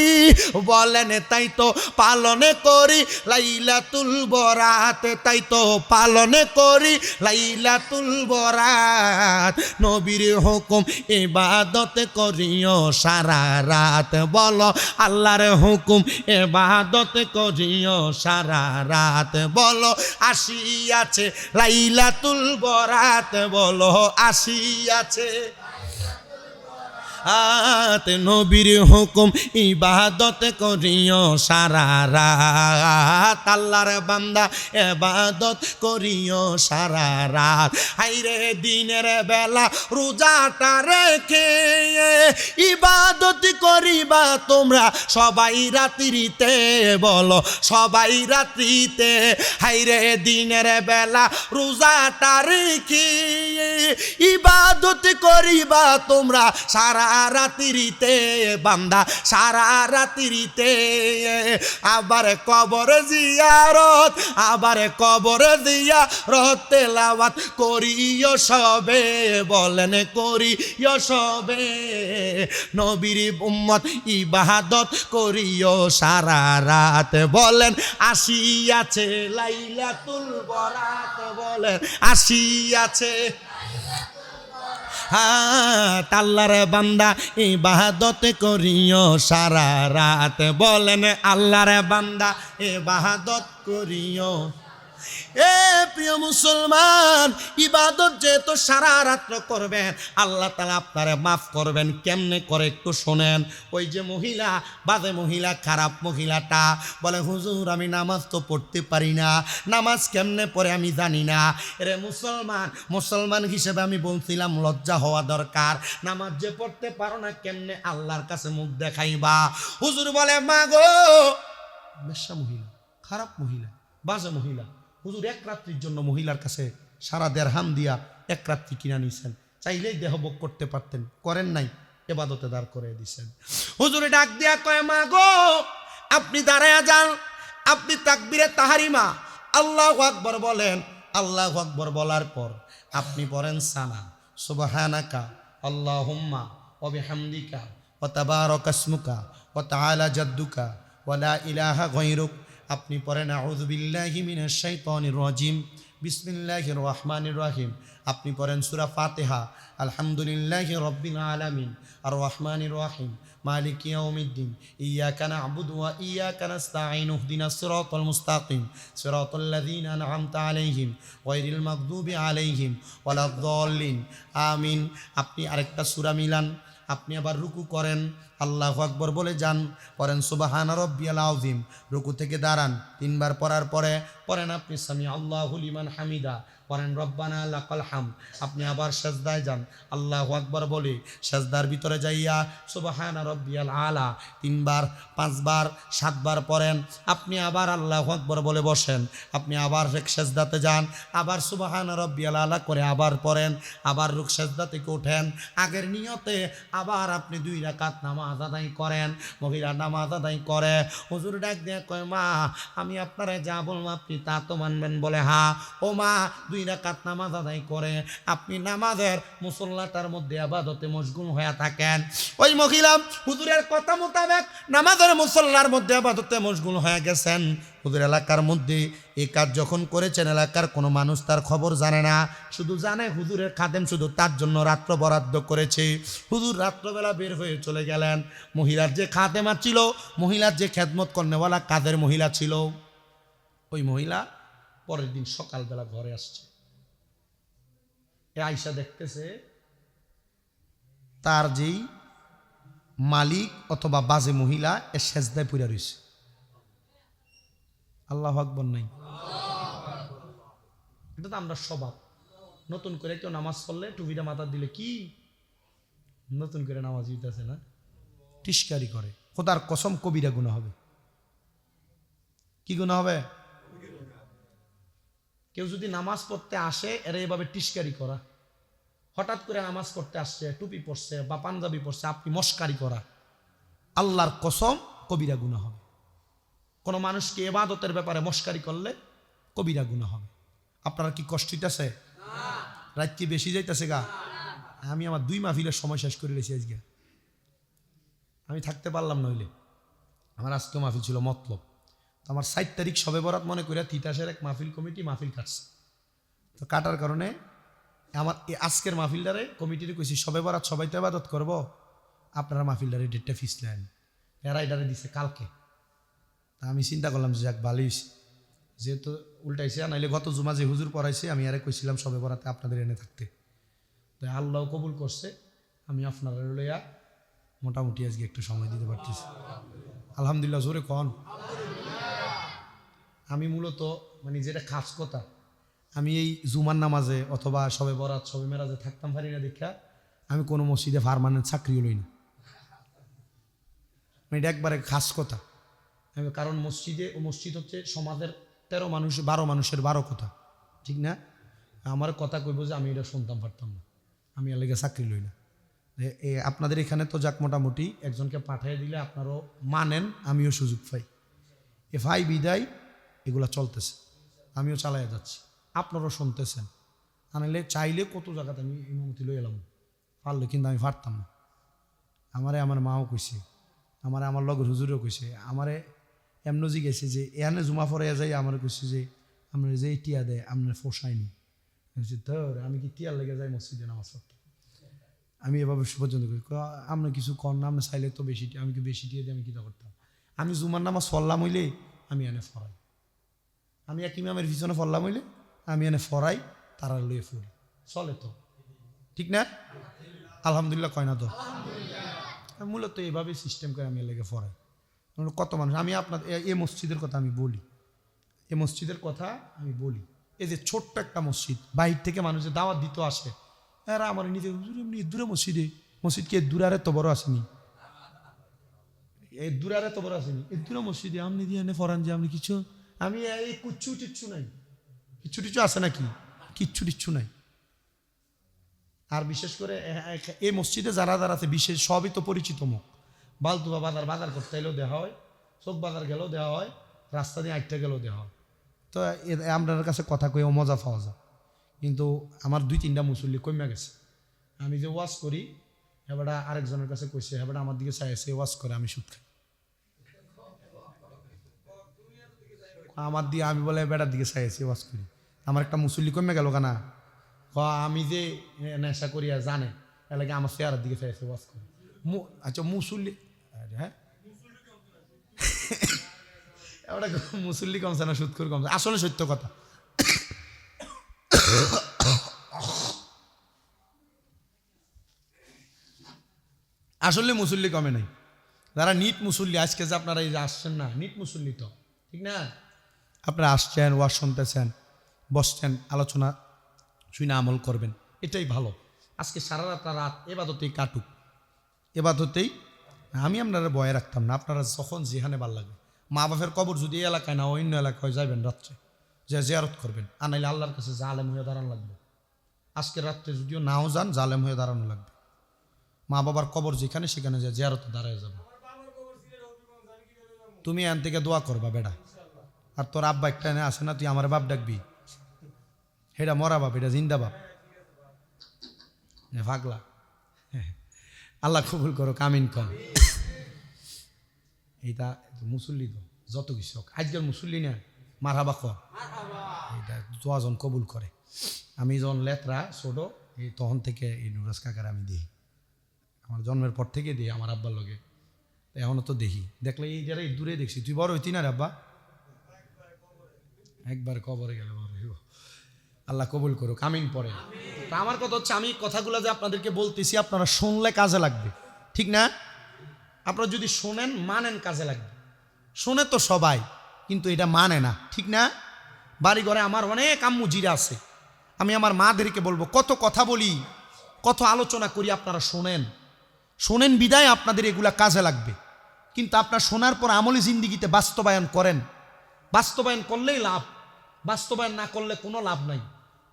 বলেন তাই তো পালন করি লাইলাতুল বরাত তাই তো পালন করি লাইলাতুল বরাত রাত নবীর হুকুম ইবাদত করিও সারা রাত বলো আল্লাহর হুকুম ইবাদত করিও সারা রাত বলো আসিয়াছে লাইলাতুল বরাত বলো আসিয়াছে নবীর হুকুম ইবাদত করিও সারা রাত আল্লাহর বান্দা ইবাদত করিও সারা রাত হাইরে দিনের বেলা রোজাটা রেখে ইবাদত করিবা তোমরা সবাই রাত্রিতে বলো সবাই রাত্রিতে হাইরে দিনের বেলা রোজাটা রেখে ইবাদত করিবা তোমরা সারা রাত্রিতে বান্দা সারা রাত্রিতে আবার কবর জিয়ারত আবার কবর জিয়ারত তেলাওয়াত করিও সবে বলেন করিও সবে নবীর উম্মত ইবাদত করিও সারা রাত বলেন আসিয়াছে লাইলাতুল বরাত বলেন আসিয়াছে আল্লাহর বান্দা ইবাদত করিও সারা রাত বলেন আল্লাহর বান্দা ইবাদত করিও এ প্রিয় মুসলমান ইবাদত যেহেতু সারা রাত্র করবেন আল্লাহ তাআলা আপনারে মাফ করবেন কেমনে করে একটু শোনেন ওই যে মহিলা বাজে মহিলা খারাপ মহিলাটা বলে হুজুর আমি নামাজ তো পড়তে পারি না নামাজ কেমনে পড়ে আমি জানি না রে মুসলমান হিসেবে আমি বলছিলাম লজ্জা হওয়া দরকার নামাজ যে পড়তে পারো না কেমনে আল্লাহর কাছে মুখ দেখাইবা হুজুর বলে মা গো বেশ্যা মহিলা খারাপ মহিলা বাজে মহিলা হুজুর এক রাত্রির জন্য মহিলার কাছে সারা দেড়হাম দিয়া এক রাত্রি কিনা নিছেন চাইলেই দেহভোগ করতে পারতেন করেন নাই ইবাদতে দাঁড় করে দিছেন হুজুরে ডাক দিয়া কয় মা গো আপনি দাঁড়ায়া যান আপনি তাকবীরে তাহরিমা আল্লাহু আকবার বলেন আল্লাহু আকবার বলার পর আপনি পড়েন সানা সুবহানাকা আল্লাহুম্মা ওয়া বিহামদিকা ওয়া তাবারাকা ইসমুকা ওয়া তাআলা জাদ্দুকা ওয়া লা ইলাহা গায়রুক আপনি পড়েন আউযু বিল্লাহি মিনাশ শাইতানির রাজিম বিসমিল্লাহির রহমানির রহিম আপনি পড়েন সূরা ফাতিহা আলহামদুলিল্লাহি রাব্বিল আলামিন আর রহমানির রহিম মালিক ইয়াউমিদ্দিন ইয়াকা না'বুদু ওয়া ইয়াকা নাস্তাঈন ইহদিনাস সিরাতাল মুস্তাকিম সিরাতাল লাযিনা আন'আমতা আলাইহিম গায়রিল মাগদুবি আলাইহিম ওয়ালাদ-দাল্লিন আমিন আপনি আরেকটা সূরা মিলান আপনি আবার রুকু করেন আল্লাহু আকবার বলে যান পড়েন সুবহান রাব্বিয়াল আযীম রুকু থেকে দাঁড়ান তিনবার পড়ার পরে পড়েন আপনি সামি আল্লাহু লিমান হামিদা পড়েন রব্বানা লাকাল হামদ আপনি আবার সিজদায় যান আল্লাহু আকবার বলে সিজদার ভিতরে যাইয়া সুবহান রাব্বিয়াল আলা তিনবার পাঁচবার সাতবার পড়েন আপনি আবার আল্লাহু আকবার বলে বসেন আপনি আবার সিজদাতে যান আবার সুবহান রাব্বিয়াল আলা করে আবার পড়েন আবার রুক সিজদা থেকে ওঠেন আগের নিয়তে আবার আপনি 2 রাকাত নামাজ আদায় করেন মহিলা নামাজ আদায় করে হুজুর ডাক দিয়ে কয় মা আমি আপনারে যা বলবো আপনি তা তো মানবেন বলে হ্যাঁ ও মা 2 রাকাত নামাজ আদায় করে আপনি নামাজের মুসল্লাটার মধ্যে ইবাদতে মশগুল হয়ে থাকেন ওই মহিলা হুজুরের কথা মোতাবেক নামাজের মুসল্লার মধ্যে ইবাদতে মশগুল হয়ে গেছেন হুজুর এলাকার মধ্যে এই কাজ যখন করেছেন এলাকার কোনো মানুষ তার খবর জানে না শুধু জানে হুজুরের খাদেম শুধু তার জন্য রাত্র বরাদ্দ করেছে হুজুর রাত্রবেলা বের হয়ে চলে গেলেন মহিলার যে খাদেমা ছিল মহিলার যে খেদমত করনেওয়ালা কাদের মহিলা ছিল ওই মহিলা পরের দিন সকালবেলা ঘরে আসছে আয়সা দেখতেছে তার যেই মালিক অথবা বাজে মহিলা এ সেজদায় পড়ে রয়েছে আল্লাহু আকবার নাই এটা তো আমরা স্বভাব নতুন করে কেউ নামাজ পড়লে টুপিটা মাথা দিলে কি নতুন করে নামাজ দিতেছে না টিস্কারি করে খোদার কসম কবিরা গুনাহ হবে কি গুনাহ হবে কেউ যদি নামাজ পড়তে আসে এরা এভাবে টিস্কারি করা হঠাৎ করে নামাজ পড়তে আসছে টুপি পরছে বা পাঞ্জাবি পরছে আপনি মস্কারি করা আল্লাহর কসম কবিরা গুনাহ হবে কোনো মানুষকে ইবাদতের ব্যাপারে মস্কারি করলে কবিরা গুনাহ হবে আপনারা কি কষ্ট হইতাছে রাত কি বেশি যাইতেছে গা আমি আমার 2 মাহফিলের সময় শেষ করে রেখেছি আজকে আমি থাকতে পারলাম নইলে আমার আজকে মাহফিল ছিল মতলব তো আমার 7 তারিখ শবে বরাত মনে করে তিতাসের এক মাহফিল কমিটি মাহফিল কাটছে তো কাটার কারণে আমার আজকের মাহফিলদারে কমিটিরে কইছি সবে বরাত সবাই তো ইবাদত করবো, আপনারা মাহফিলদারে ডেটটা ফিস নেন। এরা এটারে দিছে কালকে। তা আমি চিন্তা করলাম যে যাক ভালোই হয়েছে, যেহেতু উল্টাইছে, নাইলে গত জুমা যে হুজুর পড়াইছে আমি আরে কইছিলাম সবে বরাতে আপনাদের এনে থাকতে, তাই আল্লাহ কবুল করছে। আমি আপনারা লইয়া মোটামুটি আজকে একটু সময় দিতে পারতেছি, আলহামদুলিল্লাহ। জোরে কন। আমি মূলত মানে যেটা খাস কথা, আমি এই জুমার নামাজে অথবা সবে বরাত সবে মেরাজে থাকতাম পারি না দেখা আমি কোনো মসজিদে পার্মানেন্ট চাকরিও লই না। এটা একবারে খাস কথা। কারণ মসজিদ হচ্ছে সমাজের 13 মানুষ 12 মানুষের 12 কথা, ঠিক না? আমার কথা কইব যে আমি এটা শুনতাম পারতাম না, আমি এর লেগে চাকরি লই না। আপনাদের এখানে তো যাক মোটামুটি একজনকে পাঠিয়ে দিলে আপনারও মানেন, আমিও সুযোগ পাই। ভাই বিদায় এগুলা চলতেছে, আমিও চালাই যাচ্ছি, আপনারাও শুনতেছেন। আনালে চাইলে কত জায়গাতে আমি ইমামতি লই এলাম, পারলে কিন্তু আমি পারতাম না। আমার মাও কইছে, আমার লগর হুজুরও কইছে, আমারে এমন জিজ্ঞেসে যে এখানে জুমা ফরাইয়া যাই, আমার কইছে যে আপনার যে টিয়া দেয় আপনার ফোসায়নি। ধর আমি কি টিয়ার লেগে যাই মসজিদে নামাজ পড়তে? আমি এভাবে পর্যন্ত করি, আমরা কিছু কর না, আমরা চাইলে তো বেশি, আমি কি বেশি টিয়া দিয়ে আমি কিতা করতাম? আমি জুমার নামাজ ফরলাম হইলে আমি এনে ফরাই, আমি এক ইমামের পিছনে ফরলাম হইলে আমি এনে ফরাই, তারা লইয়ে ফুরি, চলে তো, ঠিক না? আলহামদুলিল্লাহ কয় না তো? মূলত এইভাবে সিস্টেম করে আমি লেগে ফরাই। কত মানুষ, আমি আপনার এই মসজিদের কথা আমি বলি, এই মসজিদের কথা আমি বলি, এই যে ছোট্ট একটা মসজিদ, বাহির থেকে মানুষের দাওয়াত দিতে আসে, এরা আমার নিজে এমনি দূরে মসজিদ কি দূরে আর এত বড় আসেনি, এই দূরে আর এত বড় আসেনি, এই দূরে মসজিদে আপনি দিয়ে এনে ফরান যে আপনি কিছু, আমি এই কিচ্ছু টিচ্ছু নাই, কিচ্ছু টিচ্ছু আছে নাকি? কিচ্ছু টিচ্ছু নাই। আর বিশেষ করে এই মসজিদে যারা আছে বিশেষ সবই তো পরিচিত মুখ। বালতুবা বাজার করতে এলেও দেওয়া হয়, চোখ বাজার গেলেও দেওয়া হয়, রাস্তা দিয়ে আটটা গেলেও দেওয়া হয়। তো আপনার কাছে কথা কয়েও মজা পাওয়া যায়। কিন্তু আমার 2-3টা মুসল্লি কমে গেছে। আমি যে ওয়াশ করি এবারটা আরেকজনের কাছে কইছে, এবারটা আমার দিকে চাইছে ওয়াশ করে আমি সুদ খাই, আমার দিয়ে আমি বলে বেটার দিকে চাইছি ওয়াশ করি। আমার একটা মুসল্লি কমে গেল কেনা, আমি যে নেশা করি আর জানে এলাকা আমার চেয়ারের দিকে চাইছে ওয়াশ করি। আচ্ছা মুসল্লি, হ্যাঁ এবারে মুসল্লি কমছে না সুদ করে কমছে, আসলে সত্য কথা। আসলে মুসল্লি কমে নাই, যারা নিট মুসল্লি আজকে যে আপনারা এই যে আসছেন না, নিট মুসল্লি তো, ঠিক না? আপনারা আসছেন, ওয়াজ শুনতেছেন, বসছেন, আলোচনা শুনে আমল করবেন, এটাই ভালো। আজকে সারা রাত এবাদতেই কাটুক, এবাদতেই। আমি আপনারা ভয়ে রাখতাম না, আপনারা যখন যেখানে ভাল লাগে, মা বাপের কবর যদি এই এলাকায় না অন্য এলাকায় যাবেন রাত্রে, যে জিয়ারত করবেন, আর নাইলে আল্লাহর কাছে জালেম হয়ে দাঁড়ানো লাগবে। আজকে রাত্রে যদিও নাও যান, জালেম হয়ে দাঁড়ানো লাগবে। মা বাবার কবর যেখানে সেখানে যে জিয়ারতে দাঁড়ায় যাবে। তুমি এখান থেকে দোয়া করবা বেটা, আর তোর আব্বা একটা এনে আসে না, তুই আমার বাপ ডাকবি, হেটা মরা বাপ, এটা জিন্দা বাপ, ভাগলা। আল্লাহ কবুল করো, কামিন কন। এইটা মুসল্লি তো যত কিছু হোক, আজকের মুসল্লি না মারহাবা কর, এইটা দোয়াজন কবুল করে। আমি যখন লেতরা ছোট, এই তখন থেকে এই নুরাজ কাকার আমি দিই, আমার জন্মের পর থেকে দিই আমার আব্বার লগে, এখনও তো দেখি, দেখলে এই যারা দূরে দেখছি। তুই বড় হইতি না রে আব্বা? একবার কবরে গেলে বড় হইব। আল্লাহ কবুল করো, কামিন পরে। তা আমার কথা হচ্ছে, আমি কথাগুলো যে আপনাদেরকে বলতেছি আপনারা শুনলে কাজে লাগবে, ঠিক না? আপনারা যদি শোনেন মানেন, কাজে লাগবে। শোনে তো সবাই, কিন্তু এটা মানে না, ঠিক না? বাড়ি ঘরে আমার অনেক আম্মু জিরা আছে, আমি আমার মাদেরকে বলবো, কত কথা বলি, কত আলোচনা করি, আপনারা শোনেন বিদায় আপনাদের এগুলা কাজে লাগবে। কিন্তু আপনার শোনার পর আমলি জিন্দিগিতে বাস্তবায়ন করেন, বাস্তবায়ন করলেই লাভ, বাস্তবায়ন না করলে কোনো লাভ নাই।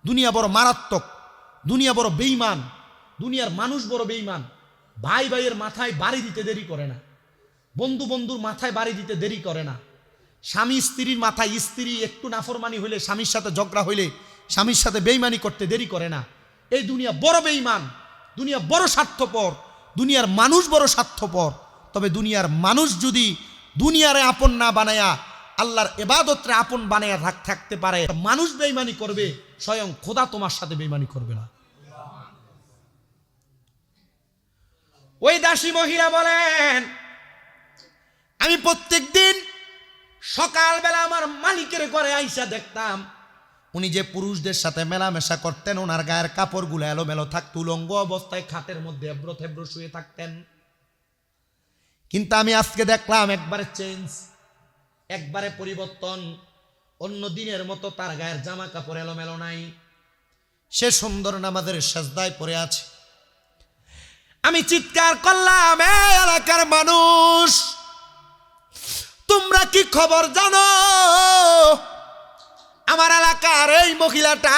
দুনিয়া বড় মারাত্মক, দুনিয়া বড় বেঈমান, দুনিয়ার মানুষ বড় বেঈমান। ভাই ভাইয়ের মাথায় বাড়ি দিতে দেরি করে না, বন্ধু বন্ধুর মাথায় বাড়ি দিতে দেরি করে না, স্বামী স্ত্রীর মাথায়, স্ত্রী একটু নাফরমানি হইলে, স্বামীর সাথে ঝগড়া হইলে স্বামীর সাথে বেঈমানি করতে দেরি করে না। এই দুনিয়া বড় বেঈমান, দুনিয়া বড় স্বার্থপর, দুনিয়ার মানুষ বড় স্বার্থপর। তবে দুনিয়ার মানুষ যদি দুনিয়ারে আপন না বানায়া আল্লাহর ইবাদতরে আপন বানায়া থাকতে পারে, মানুষ বেঈমানি করবে, স্বয়ং খোদা তোমার সাথে বেঈমানি করবে না। ওই দাসী মহিলা বলেন, আমি প্রত্যেক দিন সকালবেলা আমার মালিকের ঘরে আইসা দেখতাম উনি যে পুরুষদের সাথে মেলামেশা করতেন, ওনার গায়ের কাপড়গুলো এলোমেলো থাকতো, উলঙ্গ অবস্থায় খাটের মধ্যে এব্রো থেব্রো শুয়ে থাকতেন। কিন্তু আমি আজকে দেখলাম একবারে চেঞ্জ, একবারে পরিবর্তন। অন্য দিনের মতো তার গায়ের জামা কাপড় এলোমেলো নাই, সে সুন্দর নামাজের সাজদায় পড়ে আছে। আমি চিৎকার করলাম, এই এলাকার মানুষ, তোমরা কি খবর জানো? আমার এলাকার এই মহিলাটা,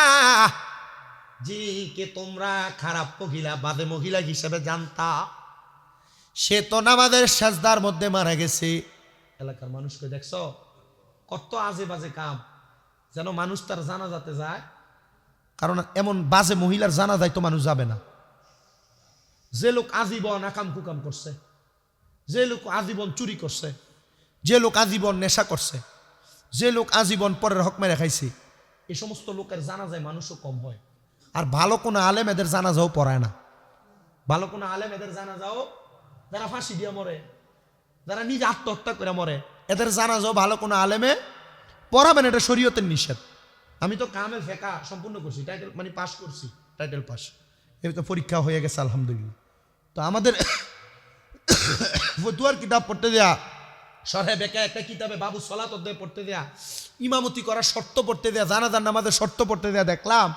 কে তোমরা খারাপ মহিলা, বাদে মহিলা হিসেবে জানতা, সে তো নামাজের সাজদার মধ্যে মারা গেছে। এলাকার মানুষকে দেখছো কত আজে বাজে কাম, যেন মানুষ তার জানাজাতে যায়। কারণ এমন বাজে মহিলার জানাজায় তো মানুষ যাবে না। যে লোক আজীবন আকাম কুকাম করছে, যে লোক আজীবন চুরি করছে, যে লোক আজীবন নেশা করছে, যে লোক আজীবন পরের হক মেরে খাইছে, এই সমস্ত লোকের জানাজায় মানুষও কম হয়। আর ভালো কোনো আলেম এদের জানাজাও পড়ায় না। ভালো কোনো আলেম এদের জানাজাও, যারা ফাঁসি দিয়ে মরে, যারা নিজে আত্মহত্যা করে মরে, এদের জানাজাও ভালো কোনো আলেমে পড়াবেন, এটা শরীয়তের নিষেধ। আমি তো কামেল ফেকা সম্পূর্ণ করছি, টাইটেল মানে পাস করছি, টাইটেল পাস, এই তো পরীক্ষা হয়ে গেছে আলহামদুলিল্লাহ। তো আমাদের ফতুয়ার কিতাব পড়তে দেয়া, সরহে বেকা একটা কিতাবে বাবু সলাত অধ্যায় পড়তে দেয়া, ইমামতি করার শর্ত পড়তে দেয়া, জানাজার নামাজের শর্ত পড়তে দেয়া, দেখলাম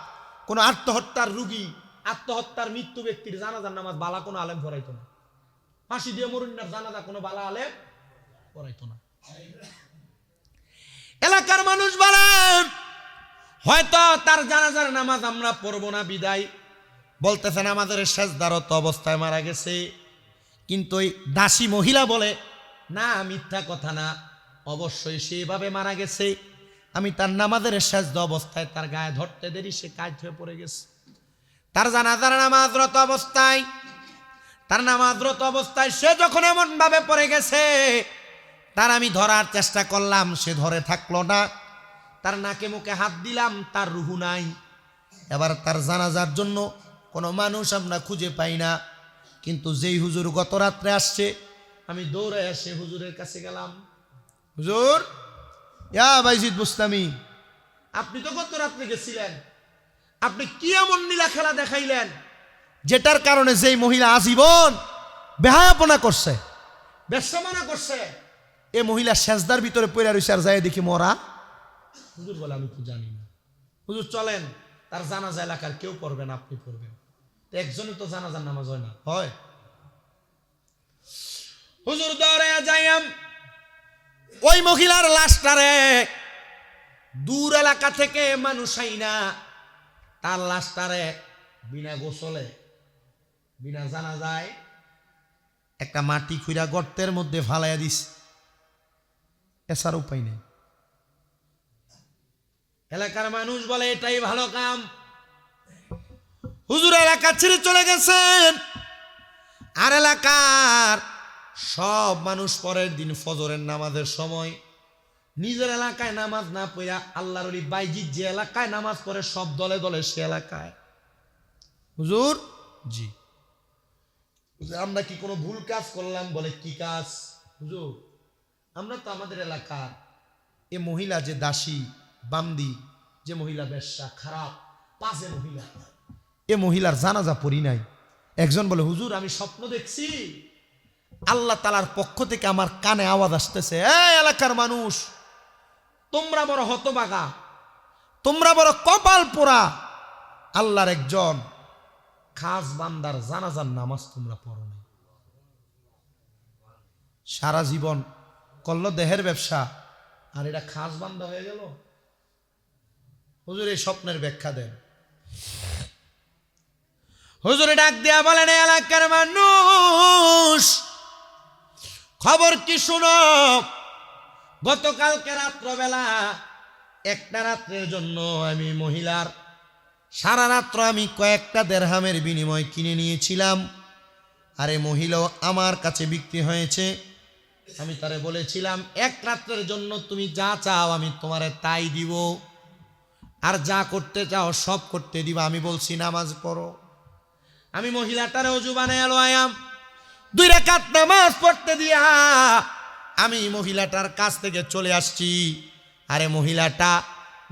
কোনো আত্মহত্যার রুগী, আত্মহত্যার মৃত্যু ব্যক্তির জানাজার নামাজ বালা কোনো আলেম পড়াইতো না। ফাঁসি দিয়ে মরুন্নার জানাজা কোনো বালা আলেম পড়াইতো না। এলাকার মানুষ বলেন, হয়তো তার জানাজার নামাজ আমরা পড়বো না বিদায়, বলতেছেন আমাদের সেজদারত অবস্থায় মারা গেছে। কিন্তু ওই দাসী মহিলা বলে, না মিথ্যা কথা না, অবশ্যই সেভাবে মারা গেছে। আমি তার নামাজের সেজদা অবস্থায় তার গায়ে ধরতে দেরি, সে কাজ হয়ে পড়ে গেছে। তার জানাজার নামাজরত অবস্থায়, তার নামাজরত অবস্থায় সে যখন এমন ভাবে পড়ে গেছে, তার আমি ধরার চেষ্টা করলাম, সে ধরে থাকলো না। তার নাকে মুখে হাত দিলাম, তার রুহু নাই। এবার তার জানাজার জন্য কোনো মানুষ আমরা খুঁজে পাই না। কিন্তু যেই হুজুর গত রাত্রে আসছে, আমি দৌড়ে এসে হুজুরের কাছে গেলাম, হুজুর, ইয়া বাইজিদ বুস্তামি, আপনি তো গত রাত্রে গেছিলেন, আপনি কি এমন নীলা খেলা দেখাইলেন যেটার কারণে যেই মহিলা আজীবন বেহায়াপনা করছে, বেশ্যমানা করছে, এ মহিলা সেজদার ভিতরে পড়ে রয়েছে, আর যায় দেখি মরা। হুজুর বলে, আমি তো জানি না। হুজুর চলেন, তার জানাজা এলাকার কেউ পড়বেন, আপনি পড়বেন। একজনে তো জানাজার নামাজ হয় না, হয়। হুজুর দৌড়ে যাইম, ওই মহিলার লাশটারে দূর এলাকা থেকে মানুষ আইনা তার লাশটারে বিনা গোসলে, বিনা জানাজায় একটা মাটি খুঁড়া গর্তের মধ্যে ফালাইয়া দিস, এছাড়া উপায় নেই। এলাকার মানুষ বলে এটাই ভালো কাম। হুজুর এলাকা ছেড়ে চলে গেছেন, আর এলাকার সব মানুষ পরের দিন ফজরের নামাজের সময় নিজের এলাকায় নামাজ না পড়া, আল্লাহর ওলি বাইজিদ যে এলাকায় নামাজ পড়ে সব দলে দলে সে এলাকায়, হুজুর জি আমরা কি কোনো ভুল কাজ করলাম? বলে কি কাজ? হুজুর আমরা তো আমাদের এলাকার এ মহিলা যে দাসী বান্দি, যে মহিলা বেশ্যা, খারাপ পাজে মহিলা, এ মহিলার জানাজা পড়ি নাই। একজন বলে, হুজুর আমি স্বপ্ন দেখছি, আল্লাহ তাআলার পক্ষ থেকে আমার কানে আওয়াজ আসতেছে, এই এলাকার মানুষ, তোমরা বড় হতভাগা, তোমরা বড় কপাল পোড়া, আল্লাহর একজন খাস বান্দার জানাজার নামাজ তোমরা পড়ো না। সারা জীবন করল দেহের ব্যবসা, আর এটা খাস বান্দা হয়ে গেল। হুজুর এই স্বপ্নের ব্যাখ্যা দেন। হুজুরে ডাক দেয়া বলেন, এলাকার মানুষ খবর কি শুনো, গতকালকে রাত্রবেলা একটা রাত্রের জন্য আমি মহিলার সারা রাত্র আমি কয়েকটা দেরহামের বিনিময় কিনে নিয়েছিলাম, আরে মহিলাও আমার কাছে বিক্রি হয়েছে। আমি তারে বলেছিলাম, এক রাত্রের জন্য তুমি যা চাও আমি তোমারে তাই দিব, আর যা করতে চাও সব করতে দিব। আমি বলছি নামাজ পড়ো। আমি মহিলাটারে অজু বানায় আয়াম, 2 রাকাত নামাজ পড়তে দিয়া আমি মহিলাটার কাছ থেকে চলে আসছি। আরে মহিলাটা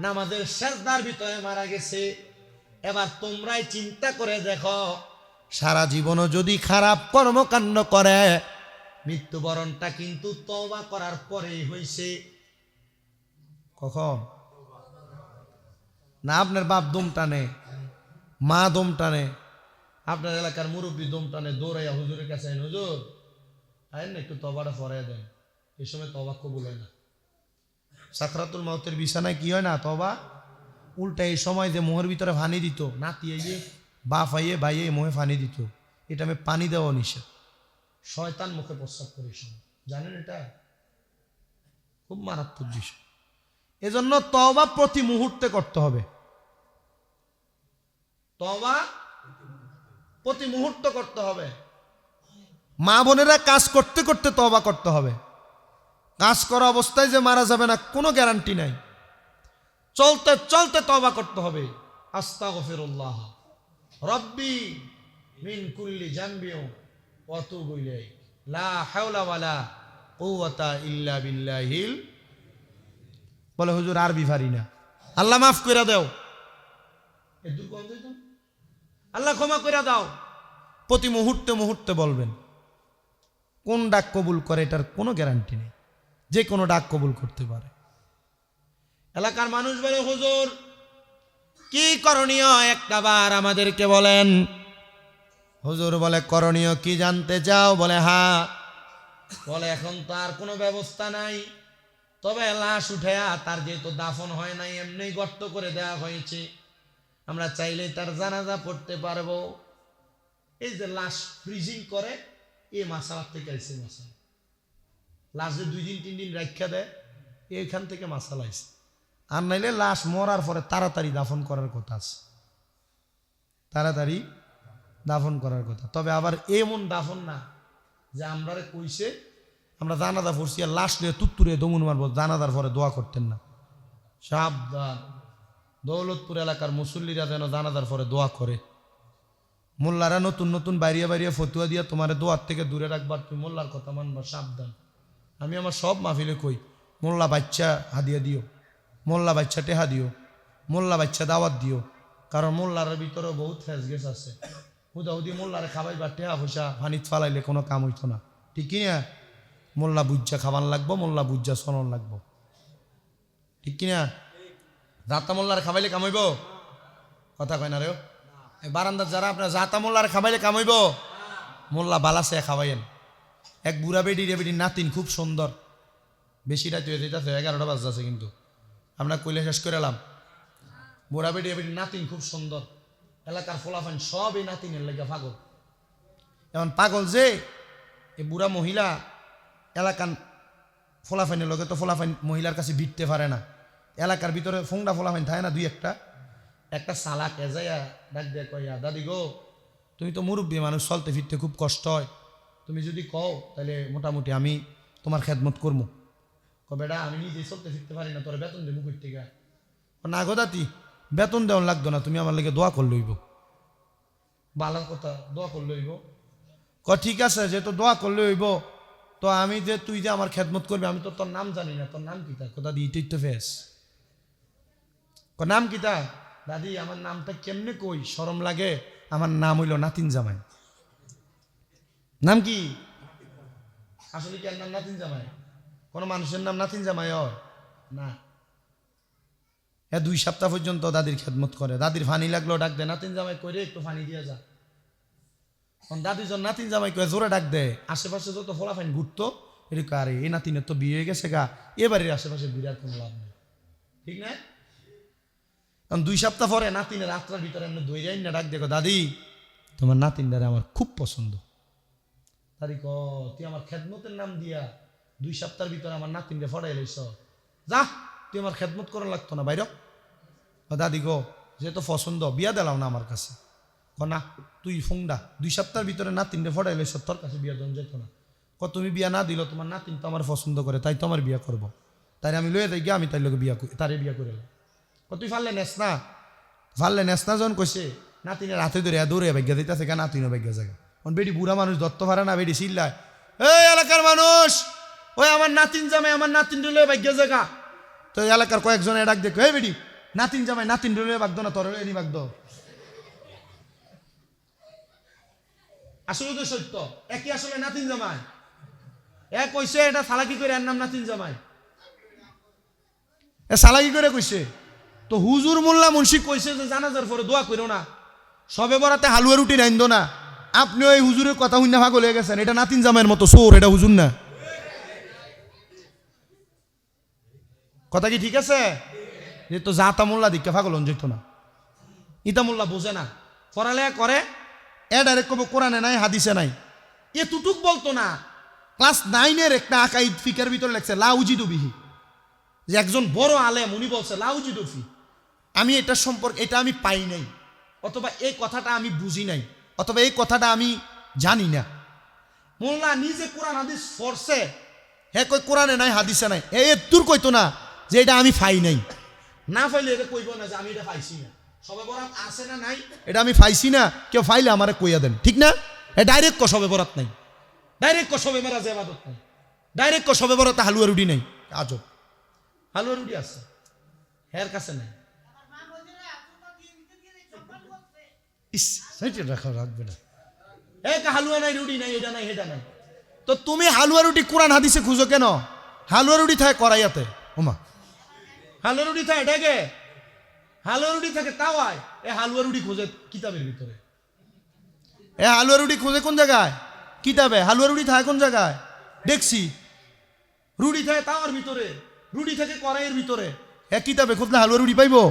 নামাজের সিজদার ভিতরে মারা গেছে। এবার তোমরাই চিন্তা করে দেখো, সারা জীবনও যদি খারাপ কর্মকাণ্ড করে, মৃত্যুবরণটা কিন্তু তওবা করার পরেই হইছে। কখন না আপনার বাপ দম টানে, মা দম টানে, আপনার এলাকার মুরব্বী দম টানে, দৌড়াইয়া হুজুরের কাছে আইন, হুজুর আইন না একটু তওবাটা ফরাইয়া দেন। এই সময় তওবা কবুল হয় না। সাকরাতুল মাউতের বিছানায় কি হয় না তওবা? উল্টা এই সময় যে মোহের ভিতরে পানি দিত, নাতি আইয়ে বাপ আইয়ে ভাইয়ে মোহে পানি দিত, এটা আমি পানি দেওয়া নিষেধ। শয়তান মুখে প্রস্রাব করে সময়, জানেন এটা খুব মারাত্মক বিষয়। এজন্য তওবা প্রতি মুহূর্তে করতে হবে। তওবা প্রতি মুহূর্তে করতে হবে। মা বোনেরা কাজ করতে করতে তওবা করতে হবে। কাজ করা অবস্থায় যে মারা যাবে না কোনো গ্যারান্টি নাই। চলতে চলতে তওবা করতে হবে। আস্তাগফিরুল্লাহ রব্বি মিন কুল্লি জামবি ওয়া আতুবু ইলাইহি লা হাওলা ওয়ালা কুওয়াতা ইল্লা বিল্লাহিল। বলে হুজুর আরবি পারি না, আল্লাহ মাফ করে দাও, আল্লাহ ক্ষমা করে দাও। প্রতি মুহূর্তে মুহূর্তে বলবেন। কোন ডাক কবুল করে এটার কোনো গ্যারান্টি নেই, যে কোনো ডাক কবুল করতে পারে। এলাকার মানুষ বলে হুজুর কি করণীয় একটা বার আমাদেরকে বলেন। হুজুর বলে করণীয় কি জানতে চাও? বলে হ্যাঁ। বলে এখন তো আর কোনো ব্যবস্থা নাই, তবে লাশ উঠেয়া তার যেহেতু দাফন হয় নাই, এমনি গর্ত করে দেওয়া হয়েছে, আমরা চাইলেই তার জানাজা পড়তে পারবো। এই যে লাশ ফ্রিজিং করে, এই মাসালার থেকে আইছে মাসালা। লাশ যে 2 দিন 3 দিন রাখা দেয়, এইখান থেকে মাসালা আইছে। আর নাইলে লাশ মরার পরে তাড়াতাড়ি দাফন করার কথা আছে, তাড়াতাড়ি দাফন করার কথা। তবে আবার এমন দাফন না যে আমরা কইছে আমরা জানাজা পড়ছি আর লাশ নিয়ে তুত্তুরে দমুন মারবো, জানাজার পরে দোয়া করতেন না। সাবধান, দৌলতপুর এলাকার মুসল্লিরা যেন জানাজার পরে দোয়া করে। মোল্লারা নতুন নতুন বাইরিয়া বাইরিয়া ফতুয়া দিয়া তোমার দোয়ার থেকে দূরে রাখবার, তুমি মোল্লার কথা মানবা, সাবধান। আমি আমার সব মাহফিলে কই, মোল্লা বাচ্চা হাদিয়া দিও, মোল্লা বাচ্চা টেহা দিও, মোল্লা বাচ্চা দাওয়াত দিও। কারণ মোল্লার ভিতরেও বহুত ফেস গেছ আছে। হুদাহুদি মোল্লারে খাবাইবা টেহা পয়সা ফানিত ফালাইলে কোনো কাম হইতো না, ঠিক কিনা? মোল্লা বুজ্জা খাবার লাগবো, মোল্লা বুজ্জা সনন লাগবো, ঠিক কিনা? জাতা মোল্লারে খাবাইলে কামাইব? কথা কয় না রে বারান্দার যারা আপনার জাতা মোল্লারে খাবাইলে কামাইব? মোল্লা বালাসে খাওয়াইয়েন। এক বুড়া বেডি রে বেডির নাতিন খুব সুন্দর, বেশি রাত হয়ে যেতেছে, 11টা বাজতেছে, কিন্তু আমরা কইলে শেষ করে এলাম। বুড়া বেডি রে বেডির নাতিন খুব সুন্দর, এলাকার ফোলাফান সব এই নাতিনের লেগে পাগল। এমন পাগল যে এই বুড়া মহিলা এলাকার ফোলাফাইনের লগে তো ফোলাফাইন মহিলার কাছে ভিড়তে পারে না। এলাকার ভিতরে ফোংডা ফোলাফাইন থাকে না 2-1টা, একটা সালাক এজাইয়া ডাক দিয়ে কইয়া, দাদি গো তুমি তো মুরব্বী মানুষ, চলতে ফিরতে খুব কষ্ট হয়, তুমি যদি কও তাহলে মোটামুটি আমি তোমার খেদমত করবো। বেটা আমি নিজে চলতে ফিরতে পারি না, তোর বেতন দেবো কই থেকে? না গো দাতি, বেতন দেওয়ান লাগতো না, তুমি আমার লেগে দোয়া করলে হইব। ভালো কথা, দোয়া করলে হইব। ঠিক আছে, যেহেতু দোয়া করলে হইব, তো আমি যে তুই যে আমার খেদমত করবি, আমি তো তোর নাম জানি না, তোর নাম কি? তা কথা দিয়ে ইট ফেস নাম কি তা? দাদি আমার নামটা কেমনে কই, শরম লাগে। আমার নাম হইল নাতিন জামাই। নাম কি? আসলে কি নাম নাতিন জামাই? কোন মানুষের নাম নাতিন জামাই হয় না। 2 সপ্তাহ পর্যন্ত দাদির খেদমত করে, দাদির ফানি লাগলো ডাক দেয়, নাতিন জামাই করে একটু ফানি দিয়ে যা। দাদি যখন নাতিন জামাই করে জোরে ডাক দেয়, আশেপাশে যত ফোলাফাইন ঘুরতো, এরকম আরে এই নাতিনের তো বিয়ে হয়ে গেছে গা, এবারের আশেপাশে বিরাট কোনো লাভ নেই, ঠিক না? 2 সপ্তাহ পরে নাতিনের রাত্রার ভিতরে এমনি দইরাই না ডাক দেখো, দাদি তোমার নাতিনটারে আমার খুব পছন্দ। দাদি ক তুই আমার খেদমতের নাম দিয়া 2 সপ্তাহের ভিতরে আমার নাতিনরে ফড়াই লইছ, যা তুই আমার খেদমত করা লাগতো না বাইর। দাদি গো যেহেতু পছন্দ, বিয়া দিলাম না আমার কাছে। না তুই ফোংডা 2 সপ্তাহের ভিতরে নাতিনরে ফড়াই লইছ, তোর কাছে বিয়া দেন যেত না। তুমি বিয়া না দিল, তোমার নাতিন তো আমার পছন্দ করে, তাই তো আমার বিয়া করবো, তাই আমি লইয়া যাই গিয়া, আমি তাই লোক বিয়া করি, তারে বিয়া করে। তুই ফাললে নেস না, ফাললে নেস না যখন কইছে, নাতিনের হাতে ধরে দৌড়ে ভাগ্যা দিতেছে গা, নাতিনও ভাগ্যা জায়গা বেডি বুড়া মানুষ ধরতে পারে না, বেডি চিল্লায়, এই এলাকার মানুষ, ওই আমার নাতিন জামাই আমার নাতিন ডুলে ভাগ্য জায়গা। তো এলাকার কয়েকজন ডাক দেখো, এই বেডি নাতিন জামাই নাতিন ডুলে বাগদ না, তোর এনি বাগদ। আসলে তো সত্য, একই আসলে নাতিন জামাই। এক কইছে এটা সালাকি করে, এর নাম নাতিন জামাই। এ সালাকি করে কইছে। তো হুজুর মোল্লা মুন্সি কইছে যে জানাজার পরে দোয়া করো না, সবে বরাতে হালুয়া রুটি রাইন্দো না। আপনি ওই হুজুরের কথা শুনে পাগল হয়ে গেছেন, এটা নাতিন জামাইয়ের মতো চোর, এটা হুজুর না। কথা কি ঠিক আছে? যে তো জাতা মোল্লা দিকে পাগল হন যেত না, ইতা মোল্লা বোঝে না, পড়ালেখা করে, এ ডাইরেক্ট কব কোরআনে নাই হাদিসে নাই, এ তুটুক বলতো না। ক্লাস 9-এর একটা আকাইদ ফিকের ভিতরে লেখছে লাউজিদু বিহি, যে একজন বড় আলেম উনি বলছে লাউজিদু ফি। আমি এটা সম্পর্কে, এটা আমি পাই নাই, অথবা এই কথাটা আমি বুঝি নাই, অথবা এই কথাটা আমি জানি না। মোল্লা নিজে কোরআন হাদিস পড়ছে, হে কই কোরআনে নাই হাদিসে নাই, এ তোর কইতো না যে এটা আমি পাই নাই। না পাইলে এটা কইব না যে আমি এটা পাইছি না। সবে বরাত আছে না নাই, এটা আমি পাইছি না, কেউ পাইলে আমারে কইয়া দেন, ঠিক না? এ ডাইরেক্ট ক সবে বরাত নাই, ডাইরেক্ট ক সবে মেরাজ ইবাদত নাই, ডাইরেক্ট ক সবে বরাতে হালুয়া রুটি নাই। আজব, হালুয়া রুটি আছে, হের কাছে নাই। রাখবে না, এক হালুয়া নাই, রুটি নাই, এটা নাই, এটা নাই। তো তুমি হালুয়া রুটি কোরআন হাদিসে খুঁজো কেন? হালুয়া রুটি থাকে করাইয়াতে, ওমা হালুয়া রুটি থাকে ডেকে, হালুয়া রুটি থাকে তাওয়ায়। এ হালুয়া রুটি খোঁজে কিতাবের ভিতরে, এ হালুয়া রুটি খোঁজে কোন জায়গায়? কিতাবে। হালুয়া রুটি থাকে কোন জায়গায়? দেখছি রুটি থাকে তাওয়ার ভিতরে, রুটি থাকে কড়াইয়ের ভিতরে। এ কিতাবে খুঁজলে হালুয়া রুটি পাইবো?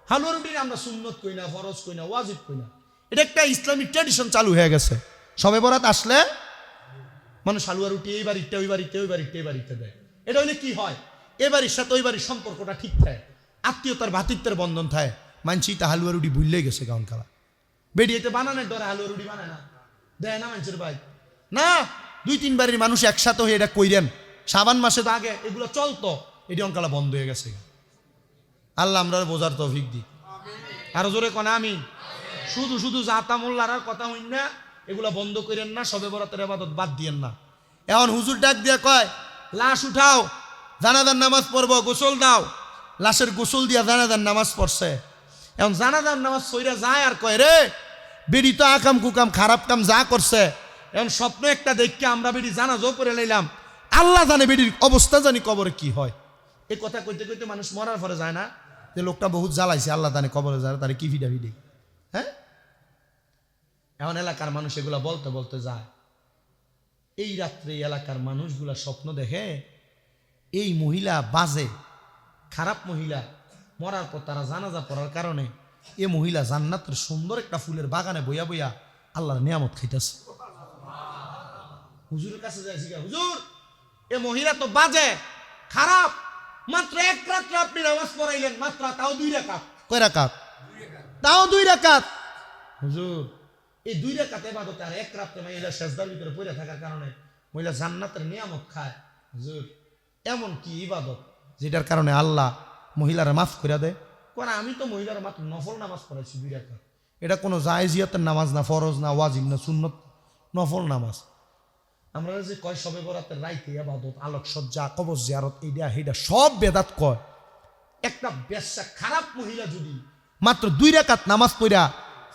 হালুয়া রুটির আমরা সুন্নত কই না, ফরজ কই না, ওয়াজিব কই না, এটা একটা ইসলামিক ট্র্যাডিশন চালু হয়ে গেছে। সবে বরাত আসলে মানুষ হালুয়া রুটি এই বাড়িতে ওই বাড়িতে, ওই বাড়িতে এই বাড়িতে দেয়। এটা হইলে কি হয়, এ বাড়ির সাথে ওই বাড়ির সম্পর্কটা ঠিক থাকে, আত্মীয়তার ভাতৃত্বের বন্ধন থাকে। মানছি তা হালুয়া রুটি ভুললেই গেছে গাউন খালা, বেরিয়েতে বানানোর ডরে হালুয়া রুটি বানায় না, দেয় না মানুষের ভাই না। 2-3 বাড়ির মানুষ একসাথে হয়ে এটা কইরেন, সাবান মাসে তো আগে এগুলো চলতো, এটি অঙ্কালা বন্ধ হয়ে গেছে। আল্লাহ আমরা বোঝার তৌফিক দি, আরো জোরে কোন আমি। শুধু শুধু জাতা মোল্লার কথা হইন না, এগুলা বন্ধ করেন না, সবে বরাতের ইবাদত বাদ দিয়েন না। এখন হুজুর ডাক দিয়া কয় লাশ উঠাও, জানাজার নামাজ পড়বো, গোসল দাও। লাশের গোসল দিয়া জানাজার নামাজ পড়ছে। এখন জানাজার নামাজ সইরা যায় আর কয় রে বেড়ি তো আকাম কুকাম খারাপ কাম যা করছে। এখন স্বপ্ন একটা দেখকে আমরা বেড়ি জানাজও করে লাইলাম, আল্লাহ জানে বেড়ির অবস্থা জানি কবরে কি হয়। এই কথা কইতে কইতে মানুষ মরার পরে যায় না যে লোকটা বহুত জ্বালাইছে, আল্লাহ জানে কবরে যায় তারে কি ভিডা ভিডি। হ্যাঁ, এখন এলাকার মানুষ এগুলা বলতে বলতে যায়। এই রাত্রে এলাকার মানুষগুলা স্বপ্ন দেখে এই মহিলা বাজে, খারাপ মহিলা, মরার পর তারা জানাজা পড়ার কারণে এ মহিলা জান্নাতের সুন্দর একটা ফুলের বাগানে বইয়া বইয়া আল্লাহর নিয়ামত খাইতেছে। হুজুরের কাছে যাইছি, হুজুর এ মহিলা তো বাজে, খারাপ, মাত্র 1 রাত্রে আপনি নামাজ পড়াইলেন, মাত্র তাও 2 রাকাত। কয় রাকাত? তাও 2 রাকাত। হুজুর এই 2 রাকাত ইবাদতে আর 1 রাত্রে মহিলা সেজদার ভিতরে পড়ে থাকার কারণে মহিলা জান্নাতের নিয়ামত খায়। হুজুর এমন কি ইবাদত যেটার কারণে আল্লাহ মহিলারা মাফ করে দেয়? কোন আমি তো মহিলার মাত্র নফল নামাজ পড়াইছি 2 রাকাত। এটা কোনো জায়েজিয়াতের নামাজ না, ফরজ না, ওয়াজিব না, সুন্নত, নফল নামাজ। আমরা যে কয় সবে বরাতের রাইতে ইবাদত, আলোকসজ্জা, কবর জিয়ারত, এইটা হেডা সব বেদাত কয়। একটা বেশ্যা খারাপ মহিলা যদি মাত্র 2 রাকাত নামাজ পড়া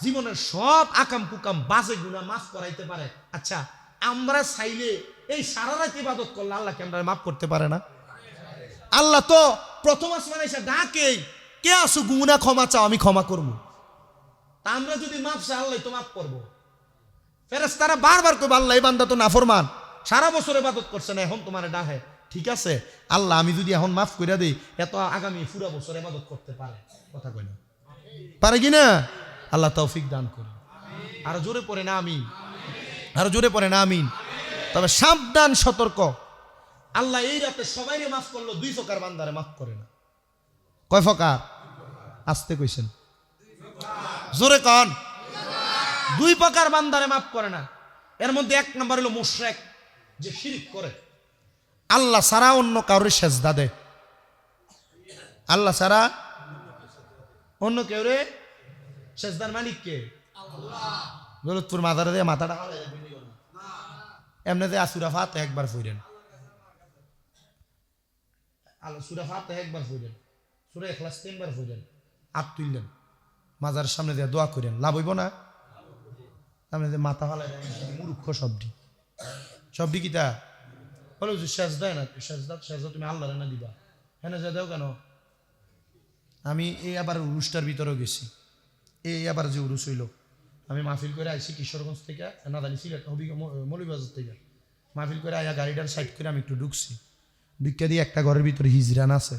জীবনের সব আকাম কুকাম বাজে গুনাহ মাফ করাইতে পারে, আচ্ছা আমরা চাইলে এই সারা রাত ইবাদত করলে আল্লাহ কি আমরা মাফ করতে পারে না? আল্লাহ তো প্রথম আসমানে এসে ডাকেই, কে আসো গুনাহ ক্ষমা চাও, আমি ক্ষমা করবো। তা আমরা যদি মাফ চাই আল্লাহ তো মাফ করবো। ফেরেশতারা বারবার কইবে আল্লাহ এই বান্দা তো নাফরমান, সারা বছর ইবাদত করছে না, এখন তোমার ডাহে। ঠিক আছে আল্লাহ আমি যদি এখন মাফ করে দেই, এত আগামী পুরা বছর ইবাদত করতে পারে। কথা কই না পারে কিনা? আল্লাহ তৌফিক দান করুন। আরো জোরে পড়ে না আমিন, আরো জোরে পড়ে না আমিন। তবে সাবধান, সতর্ক, আল্লাহ এই রাতে সবাইরে মাফ করলো, 2 প্রকার বান্দারে মাফ করে না। কয় প্রকার? আসতে কইছেন, জোরে কন। 2 প্রকার বান্দারে মাফ করে না। এর মধ্যে 1 নম্বর হলো মুশরিক, যে শিরক করে, আল্লাহ ছাড়া অন্য কাউরে সেজদা দেয়। আল্লাহ ছাড়া অন্য কেউরে সেজদার মালিক কে? আল্লাহ। দৌলতপুর মাজারে দিয়ে মাথাটা এমনিতে আসুরা ফাতে একবার ফুইরেন, সুরা ফাতে একবার ফুইরেন, সুরা এখলাস 3 বার ফুইরেন, হাত তুললেন, মাজারের সামনে দিয়ে দোয়া করেন, লাভ হইব না? সামনে দিয়ে মাথা ফালাই মূর্খ সবডি কিতা বলো যে শেষ দেয় না, শেষ তুমি আল্লাহরে না দিবা, হ্যাঁ যা দেও কেন? আমি এই আবার উরুসটার ভিতরেও গেছি, এই আবার যে উরুস হইল, আমি মাহফিল করে আইসি কিশোরগঞ্জ থেকে, না জানি সিলেট মৌলভীবাজার থেকে মাহফিল করে আয়া গাড়িটার সাইড করে আমি একটু ঢুকছি, ঢুকিয়ে দিয়ে একটা ঘরের ভিতরে হিজরান আছে,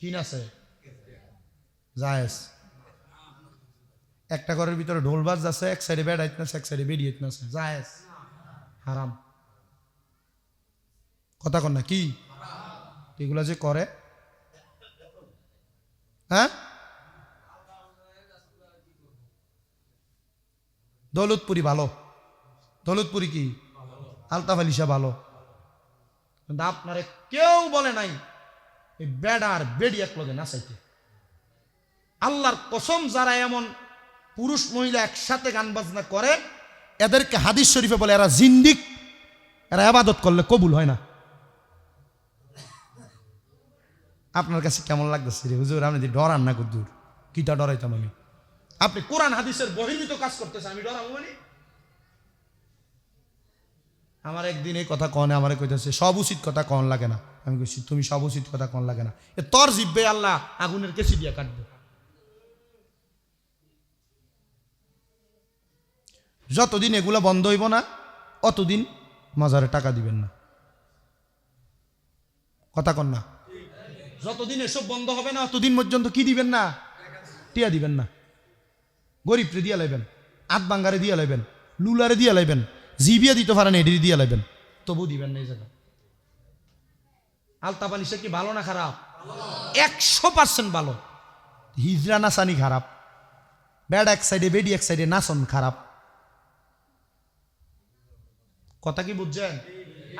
কি আছে জায়েজ, একটা ঘরের ভিতরে ঢোলবাজ আছে, এক সাইডে বেড আইতনাছে, এক সাইডে বেডি আইতনাছে, জায়েজ হারাম, কথা কন না কি? এগুলা যে করে, হ্যাঁ দৌলতপুরি ভালো, দৌলতপুরি কি আলতাফ আলিশা ভালো, কিন্তু আপনারে কেউ বলে নাই এই বেড়া আর বেড়ি এক লগে নাচাইতে। আল্লাহর কসম, যারা এমন পুরুষ মহিলা একসাথে গান বাজনা করে এদেরকে হাদিস শরীফে বলে এরা জিন্দিক, এরা ইবাদত করলে কবুল হয় না। আপনার কাছে কেমন লাগতেছে রে হুজুর? আপনি ডরান না কুদ্দুর, কিটা ডরাইতাম আমি? আপনি কোরআন হাদিসের বহির্ভূত কাজ করতেছেন, আমি ডরাবো মানে? আমার একদিন এই কথা কনে আমার কইতেছে সব উচিত কথা কন লাগে না, আমি কইছি তুমি সব উচিত কথা কন লাগে না, এ তোর জিব্বে আল্লাহ আগুনের কেসি দিয়া কাটবে। যতদিন এগুলো বন্ধ হইব না অতদিন মাজারে টাকা দিবেন না, কথা কন না? যতদিন এসব বন্ধ হবে না অতদিন পর্যন্ত কি দিবেন না? টিয়া দিবেন না। গরিবরে দিয়া লাইবেন, আট বাঙ্গারে দিয়া লাইবেন, লুলারে দিয়া লাইবেন, জিবিয়া দিতে পারেন এডি দিয়া লাইবেন, তবু দিবেন না এই জায়গা। আলতাফ আলিশা কি ভালো না খারাপ? 100% ভালো। হিজরা নাচানি খারাপ, বেড এক সাইডে বেডি এক সাইডে নাচন খারাপ, কথা কি বুঝছেন?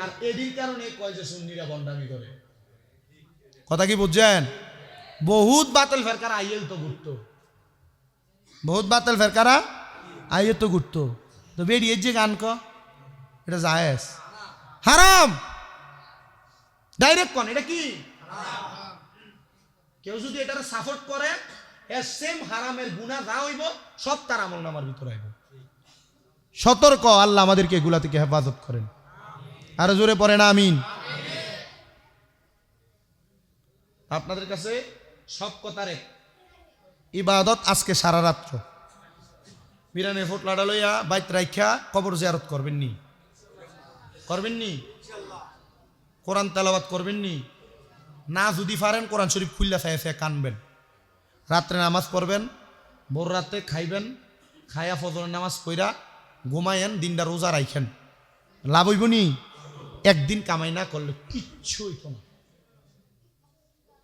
আর এদিন কারণে কয় যে সুন্নিরা বন্ডামি করে, কথা কি বুঝছেন? বহুত বাতিল ফেরকারা আইয়েও তো ঘুরতো, বহুত বাতিল ফেরকারা আইয়ে তো ঘুরতো, তো বেরিয়ে যে গান ক এটা জায়েজ হারাম, ডাইরেক্ট কন এটা কি? কেউ যদি এটা সাপোর্ট করে এর সেম হারামের গুনাহ যা হইব সব তার আমলনামার ভিতরে আইব। সতর্ক, আল্লাহ আমাদেরকে এগুলা থেকে হেফাজত করেন। আর জোরে পড়ে না আমিন। আপনাদের কাছে সব কথারে ইবাদত আজকে সারা রাত্র বিরানের ফোটলাটা লইয়া বাইত রাইখা কবর জিয়ারত করবেন নি? করবেন নি? কোরআন তেলাওয়াত করবেন নি? না যদি পারেন কোরআন শরীফ খুললা ফায়া ফায়া কানবেন, রাত্রে নামাজ পড়বেন, ভোর রাতে খাইবেন, খায়া ফজরের নামাজ পড়া ঘুমায়েন, দিনটা রোজা রাইখেন, লাভ হইব নি? একদিন কামাই না করলে কিচ্ছু হইত না।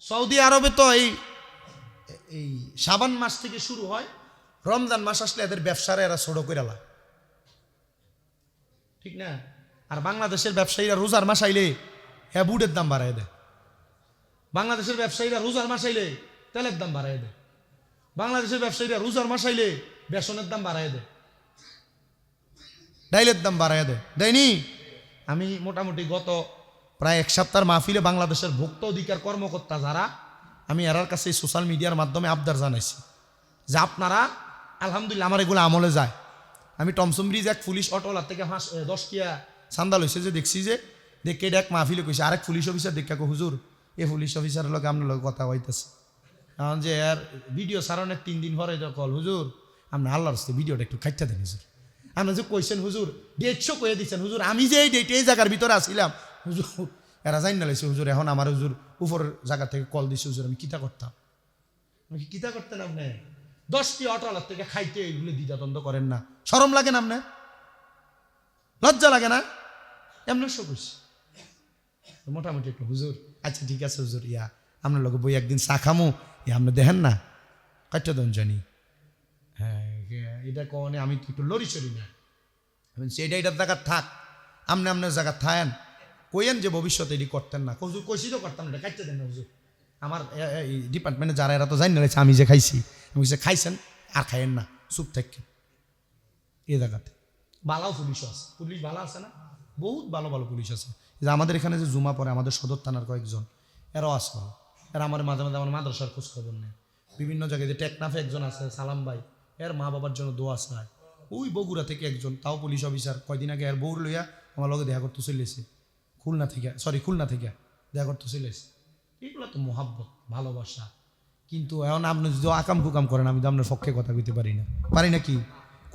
সৌদি আরবে তো এই শাবান মাস থেকে শুরু হয়, রমজান মাস আসলে এদের ব্যবসারা এরা ছোট করে লা, ঠিক না? আর বাংলাদেশের ব্যবসায়ীরা রোজার মাস আইলে হ্যাঁ বুটের দাম বাড়ায় দেয়, বাংলাদেশের ব্যবসায়ীরা রোজার মাস আইলে তেলের দাম বাড়ায় দেয়, বাংলাদেশের ব্যবসায়ীরা রোজার মাস আইলে বেসনের দাম বাড়ায় দেয়, ডাইলের দাম বাড়ায় দেয়, দেয়নি? আমি মোটামুটি গত প্রায় 1 সপ্তাহের মাহফিলে বাংলাদেশের ভোক্তা অধিকার কর্মকর্তা যারা, আমি এরার কাছে সোশ্যাল মিডিয়ার মাধ্যমে আবদার জানাইছি যে আপনারা আলহামদুলিল্লাহ আমার এগুলো আমলে যায়। আমি টমসম ব্রিজ এক পুলিশ অটোওয়ালার থেকে 10 টিয়া চান্দা লইছে, যে দেখছি যে দেখে এটা এক মাহফিলে কইছে, আরেক পুলিশ অফিসার দেখে হুজুর এই পুলিশ অফিসারের লোক আপনার লোক কথা হইতেছে, কারণ যে এর ভিডিও সারানোর 3 দিন পরে কল, হুজুর আপনার আল্লাহর হস্তে ভিডিওটা একটু খাইতে দেন হুজুর, আপনি যে কইছেন হুজুর ডেটশো কয়ে দিচ্ছেন হুজুর, আমি যে এই ডেটে এই জায়গার ভিতরে আসছিলাম হুজুর, এরা জানি না লাইছে হুজুর, এখন আমার হুজুর উপর জায়গা থেকে কল দিছে হুজুর, আমি কিতা করতাম? আমি কিতা করতেন? আপনি 10টি অটোওয়ালার থেকে খাইতে এইগুলো দ্বিধাদ্বন্দ্ব করেন না, শরম লাগে না? আপনার লজ্জা লাগে না? এমন শো করছি মোটামুটি একটু হুজুর, আচ্ছা ঠিক আছে হুজুর, ইয়া আপনার লোক বই একদিন চা খামো, ইয়া আপনি দেখেন না কাটটা দন জানি, হ্যাঁ এটা কনে আমি তো একটু লড়ি চড়ি না, সেটা এটার জায়গা থাক, আপনার জায়গা থাকেন, কইয়েন যে ভবিষ্যতে এটি করতেন না, হুজুর কইছি তো করতাম না, কাটতে দেন না হুজুর। আমার ডিপার্টমেন্টে যারা এরা তো জানি না আমি যে খাইছি, আমি যে খাইছেন আর খাইয়েন না, চুপ থাকেন। এ জায়গাতে ভালো পুলিশ আছে, পুলিশ ভালো আছে না, বহুত ভালো ভালো পুলিশ আছে। যে আমাদের এখানে যে জুমা পড়ে আমাদের সদর থানার কয়েকজন, এরাও আছে ভালো। এরা আমার মাঝে মাঝে আমার মাদ্রাসার খোঁজ খবর নেয়। বিভিন্ন জায়গায় যে টেকনাফে একজন আছে সালাম ভাই, এর মা বাবার জন্য দোয়া চায়। ওই বগুড়া থেকে একজন, তাও পুলিশ অফিসার, কয়দিন আগে এর বউর লইয়া আমার লগে দেখা করতে চলেছে, খুলনা থেকে দেখা করতে চলেছে। এগুলো তো মোহাব্বত, ভালোবাসা। কিন্তু এখন আপনি যদি আকাম কুকাম করেন, আমি তো আপনার পক্ষে কথা কইতে পারি না কি,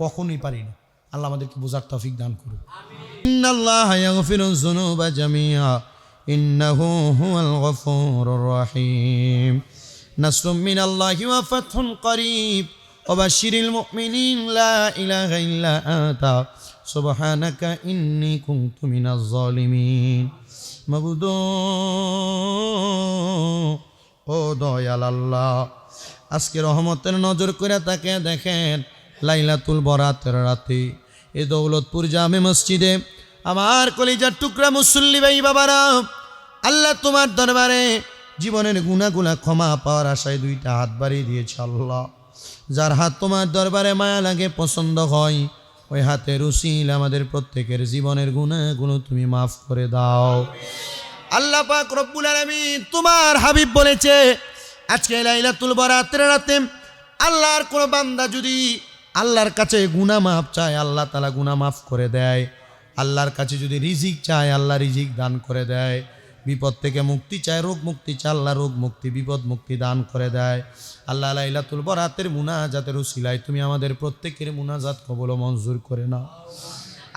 কখনোই পারি না। আল্লাহ আমাদেরকে বোঝার তৌফিক দান করুন। ইন্নাল্লাহা ইয়াগফিরুয যুনুবা জামিআ ইন্নাহু হুয়াল গফুরুর রহিম। নাসরুম মিনাল্লাহি ওয়া ফাতহুন করিব ওয়া বাশশিরিল মুমিনিন লা ইলাহা ইল্লা আনতা সুবহানাকা ইন্নী কুনতু মিনাজ জালিমিন। মাবুদ ও দয়াল আল্লাহ, আজকে রহমতের নজর করে তাকে দেখেন লাইলাতুল বরাতের রাতে এই দৌলতপুর জামে মসজিদে আমার কলিজার টুকরা মুসল্লি ভাই বাবারা, আল্লাহ তোমার দরবারে জীবনের গুনাহগুলো ক্ষমা পাওয়ার আশায় দুইটা হাত বাড়িয়ে দিয়েছে। আল্লাহ, যার হাত তোমার দরবারে মায়া লাগে, পছন্দ হয়, ওই হাতের উসিল আমাদের প্রত্যেকের জীবনের গুনাহগুলো তুমি মাফ করে দাও। আল্লাহ পাক রব্বুল আলামিন তোমার হাবিব বলেছে, আজকে লাইলাতুল বরাতের রাতে আল্লাহর কোন বান্দা যদি আল্লাহর কাছে গুনাহ মাফ চায়, আল্লাহ তাআলা গুনাহ মাফ করে দেয়। আল্লাহর কাছে যদি রিজিক চায়, আল্লাহ রিজিক দান করে দেয়। বিপদ থেকে মুক্তি চায়, রোগ মুক্তি চায়, আল্লাহ রোগ মুক্তি, বিপদ মুক্তি দান করে দেয়। আল্লাহ লাইলাতুল বরাতের মুনাজাতের উসিলায় তুমি আমাদের প্রত্যেকের মুনাজাত কবুল ও মঞ্জুর করে নাও।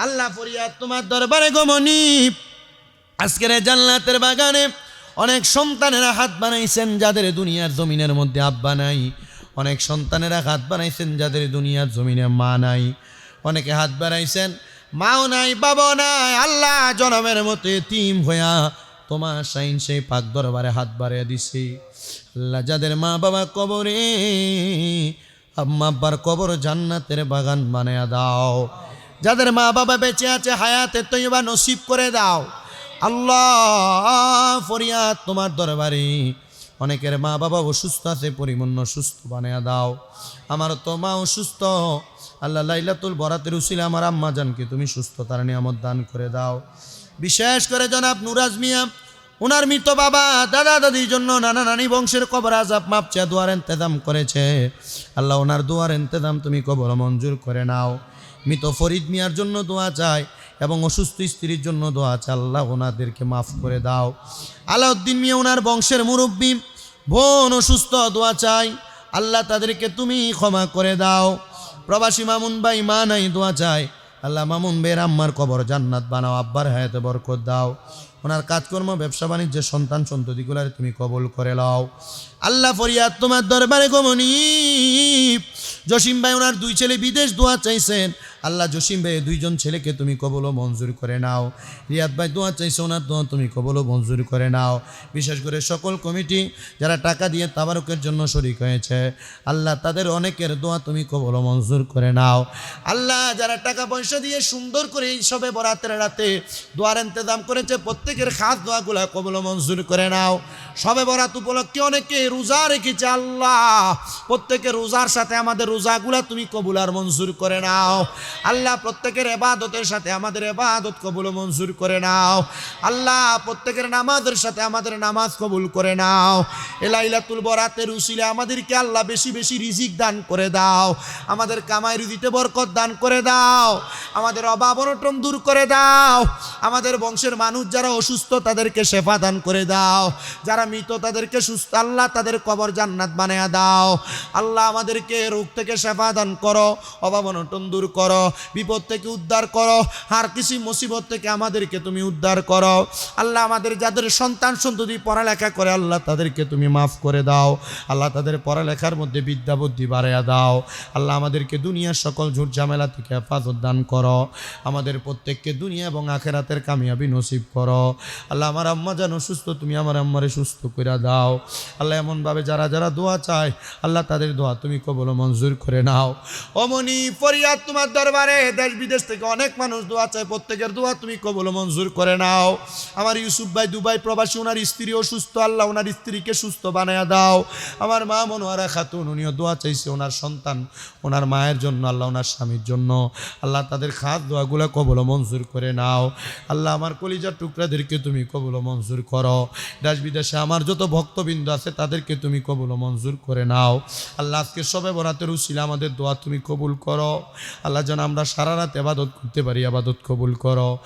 আল্লাহ ফরিয়াদ তোমার দরবারে গো মনিব, আজকের জান্নাতের বাগানে অনেক সন্তানেরা হাত বানাইছেন যাদের দুনিয়ার জমিনের মধ্যে আব্বা নাই। অনেক সন্তানেরা হাত বানাইছেন যাদের দুনিয়ার জমিনে মা নাই। অনেকে হাত বানাইছেন মাও নাই, বাবা নাই। আল্লাহ জনমের মতো এতিম হইয়া তোমার শাইন সেই পাক দরবারে হাত বাড়িয়ে দিছে। আল্লাহ যাদের মা বাবা কবরে, আম্মা আব্বার কবর জান্নাতের বাগান বানায়া দাও। যাদের মা বাবা বেঁচে আছে হায়াতে তৈবা নসিব করে দাও। আল্লাহ ফরিয়াদ তোমার দরবারে, অনেকের মা বাবা অসুস্থ আছে, পরিপূর্ণ সুস্থ বানিয়ে দাও। আমার তো মা অসুস্থ, আল্লাহ লাইলাতুল বরাতের উসিলা আমার আম্মা জানকে তুমি সুস্থতার নিয়ামত দান করে দাও। বিশেষ করে জনাব নুরাজ মিয়া, ওনার মৃত বাবা দাদা দাদির জন্য নানা নানি বংশের কবর আযাব মাপ চেয়ে দোয়ার ইন্তজাম করেছে। আল্লাহ ওনার দোয়ার ইন্তজাম তুমি কবর মঞ্জুর করে নাও। মৃত ফরিদ মিয়ার জন্য দোয়া চাই এবং অসুস্থ স্ত্রীর জন্য দোয়া চাই, আল্লাহ ওনাদেরকে মাফ করে দাও। আলাউদ্দিন মিয়া ওনার বংশের মুরব্বী, বোন অসুস্থ, দোয়া চাই, আল্লাহ তাদেরকে তুমি ক্ষমা করে দাও। প্রবাসী মামুন ভাই মা নাই, দোয়া চাই, আল্লাহ মামুন ভাইয়ের আম্মার কবর জান্নাত বানাও, আব্বার হায়াতে বরকত দাও। ওনার কাজকর্ম ব্যবসা বাণিজ্যের সন্তান সন্ততিগুলার তুমি কবুল করে নাও। আল্লাহ ফরিয়াদ তোমার দরবারে গো মনিব, জসিম ভাই ওনার দুই ছেলে বিদেশ দোয়া চাইছেন, আল্লাহ জসিম ভাই দুইজন ছেলেকে তুমি কবুল ও মঞ্জুর করে নাও। রিয়াদ ভাই দোয়া চাইছে, ওনার দোয়া তুমি কবুল ও মঞ্জুর করে নাও। বিশেষ করে সকল কমিটি যারা টাকা দিয়ে তাবারুকের জন্য শরীক হয়েছে, আল্লাহ তাদের অনেকের দোয়া তুমি কবুল ও মঞ্জুর করে নাও। আল্লাহ যারা টাকা পয়সা দিয়ে সুন্দর করে এই সবে বরাতের রাতে দোয়ার ইন্তজাম করেছে, প্রত্যেকের খাস দোয়াগুলা কবুল ও মঞ্জুর করে নাও। সবে বরাত উপলক্ষে অনেকে রোজা রেখেছে, আল্লাহ প্রত্যেকের রোজার সাথে আমাদের রোজাগুলা তুমি কবুল আর মঞ্জুর করে নাও। আল্লাহ প্রত্যেকের ইবাদতের সাথে আমাদের ইবাদত কবুল ও মঞ্জুর করে নাও। আল্লাহ প্রত্যেকের নামাজের সাথে আমাদের নামাজ কবুল করে নাও। এ লাইলাতুল বরাতের উসিলে আমাদেরকে আল্লাহ বেশি বেশি রিজিক দান করে দাও, আমাদের কামাই রুজিতে বরকত দান করে দাও, আমাদের অভাব অনটন দূর করে দাও। আমাদের বংশের মানুষ যারা অসুস্থ তাদেরকে শেফা দান করে দাও, যারা মৃত তাদেরকে সুস্থ, আল্লাহ তাদের কবর জান্নাত বানায়া দাও। আল্লাহ আমাদেরকে রোগ থেকে শেফা দান করো, অভাব অনটন দূর করো, বিপদ থেকে উদ্ধার করো, আর কিছু মুসিবত থেকে আমাদেরকে তুমি উদ্ধার করো। আল্লাহ আমাদের যাদের সন্তান সন্ততি পড়ালেখা করে, আল্লাহ তাদেরকে তুমি মাফ করে দাও। আল্লাহ তাদের পড়ালেখার মধ্যে বিদ্যা বুদ্ধি বাড়াইয়া দাও। আল্লাহ আমাদেরকে দুনিয়ার সকল ঝুট ঝামেলা থেকে হেফাজত দান করো। আমাদের প্রত্যেককে দুনিয়া এবং আখেরাতের কামিয়াবি নসিব করো। আল্লাহ আমার আম্মা যেন সুস্থ, তুমি আমার আম্মারে সুস্থ করে দাও। আল্লাহ এমনভাবে যারা যারা দোয়া চায়, আল্লাহ তাদের দোয়া তুমি কবুল ও মঞ্জুর করে নাও। অমনি ফরিয়াদ তোমার দরবারে দেশ বিদেশ থেকে অনেক মানুষ দোয়া চায়, প্রত্যেকের দোয়া তুমি কবুল মঞ্জুর করে নাও। আমার ইউসুফ ভাই দুবাই প্রবাসী, ওনার স্ত্রী অসুস্থ, আল্লাহ ওনার স্ত্রীকে সুস্থ বানায়া দাও। আমার মা মনোয়ারা খাতুন, উনিও দোয়া চাইছে ওনার সন্তান, ওনার মায়ের জন্য, আল্লাহ ওনার স্বামীর জন্য, আল্লাহ তাদের খাস দোয়াগুলো কবুল মঞ্জুর করে নাও। আল্লাহ আমার কলিজার টুকরাদেরকে তুমি কবুল মঞ্জুর করো। দেশ বিদেশে আমার যত ভক্তবৃন্দ আছে তাদেরকে তুমি কবুল মঞ্জুর করে নাও। আল্লাহ আজকে সবে বরাতের উসিলা আমাদের দোয়া তুমি কবুল করো। আল্লাহ যেন আমরা সারা রাত ইবাদত করতে পারি, ইবাদত কবুল করো।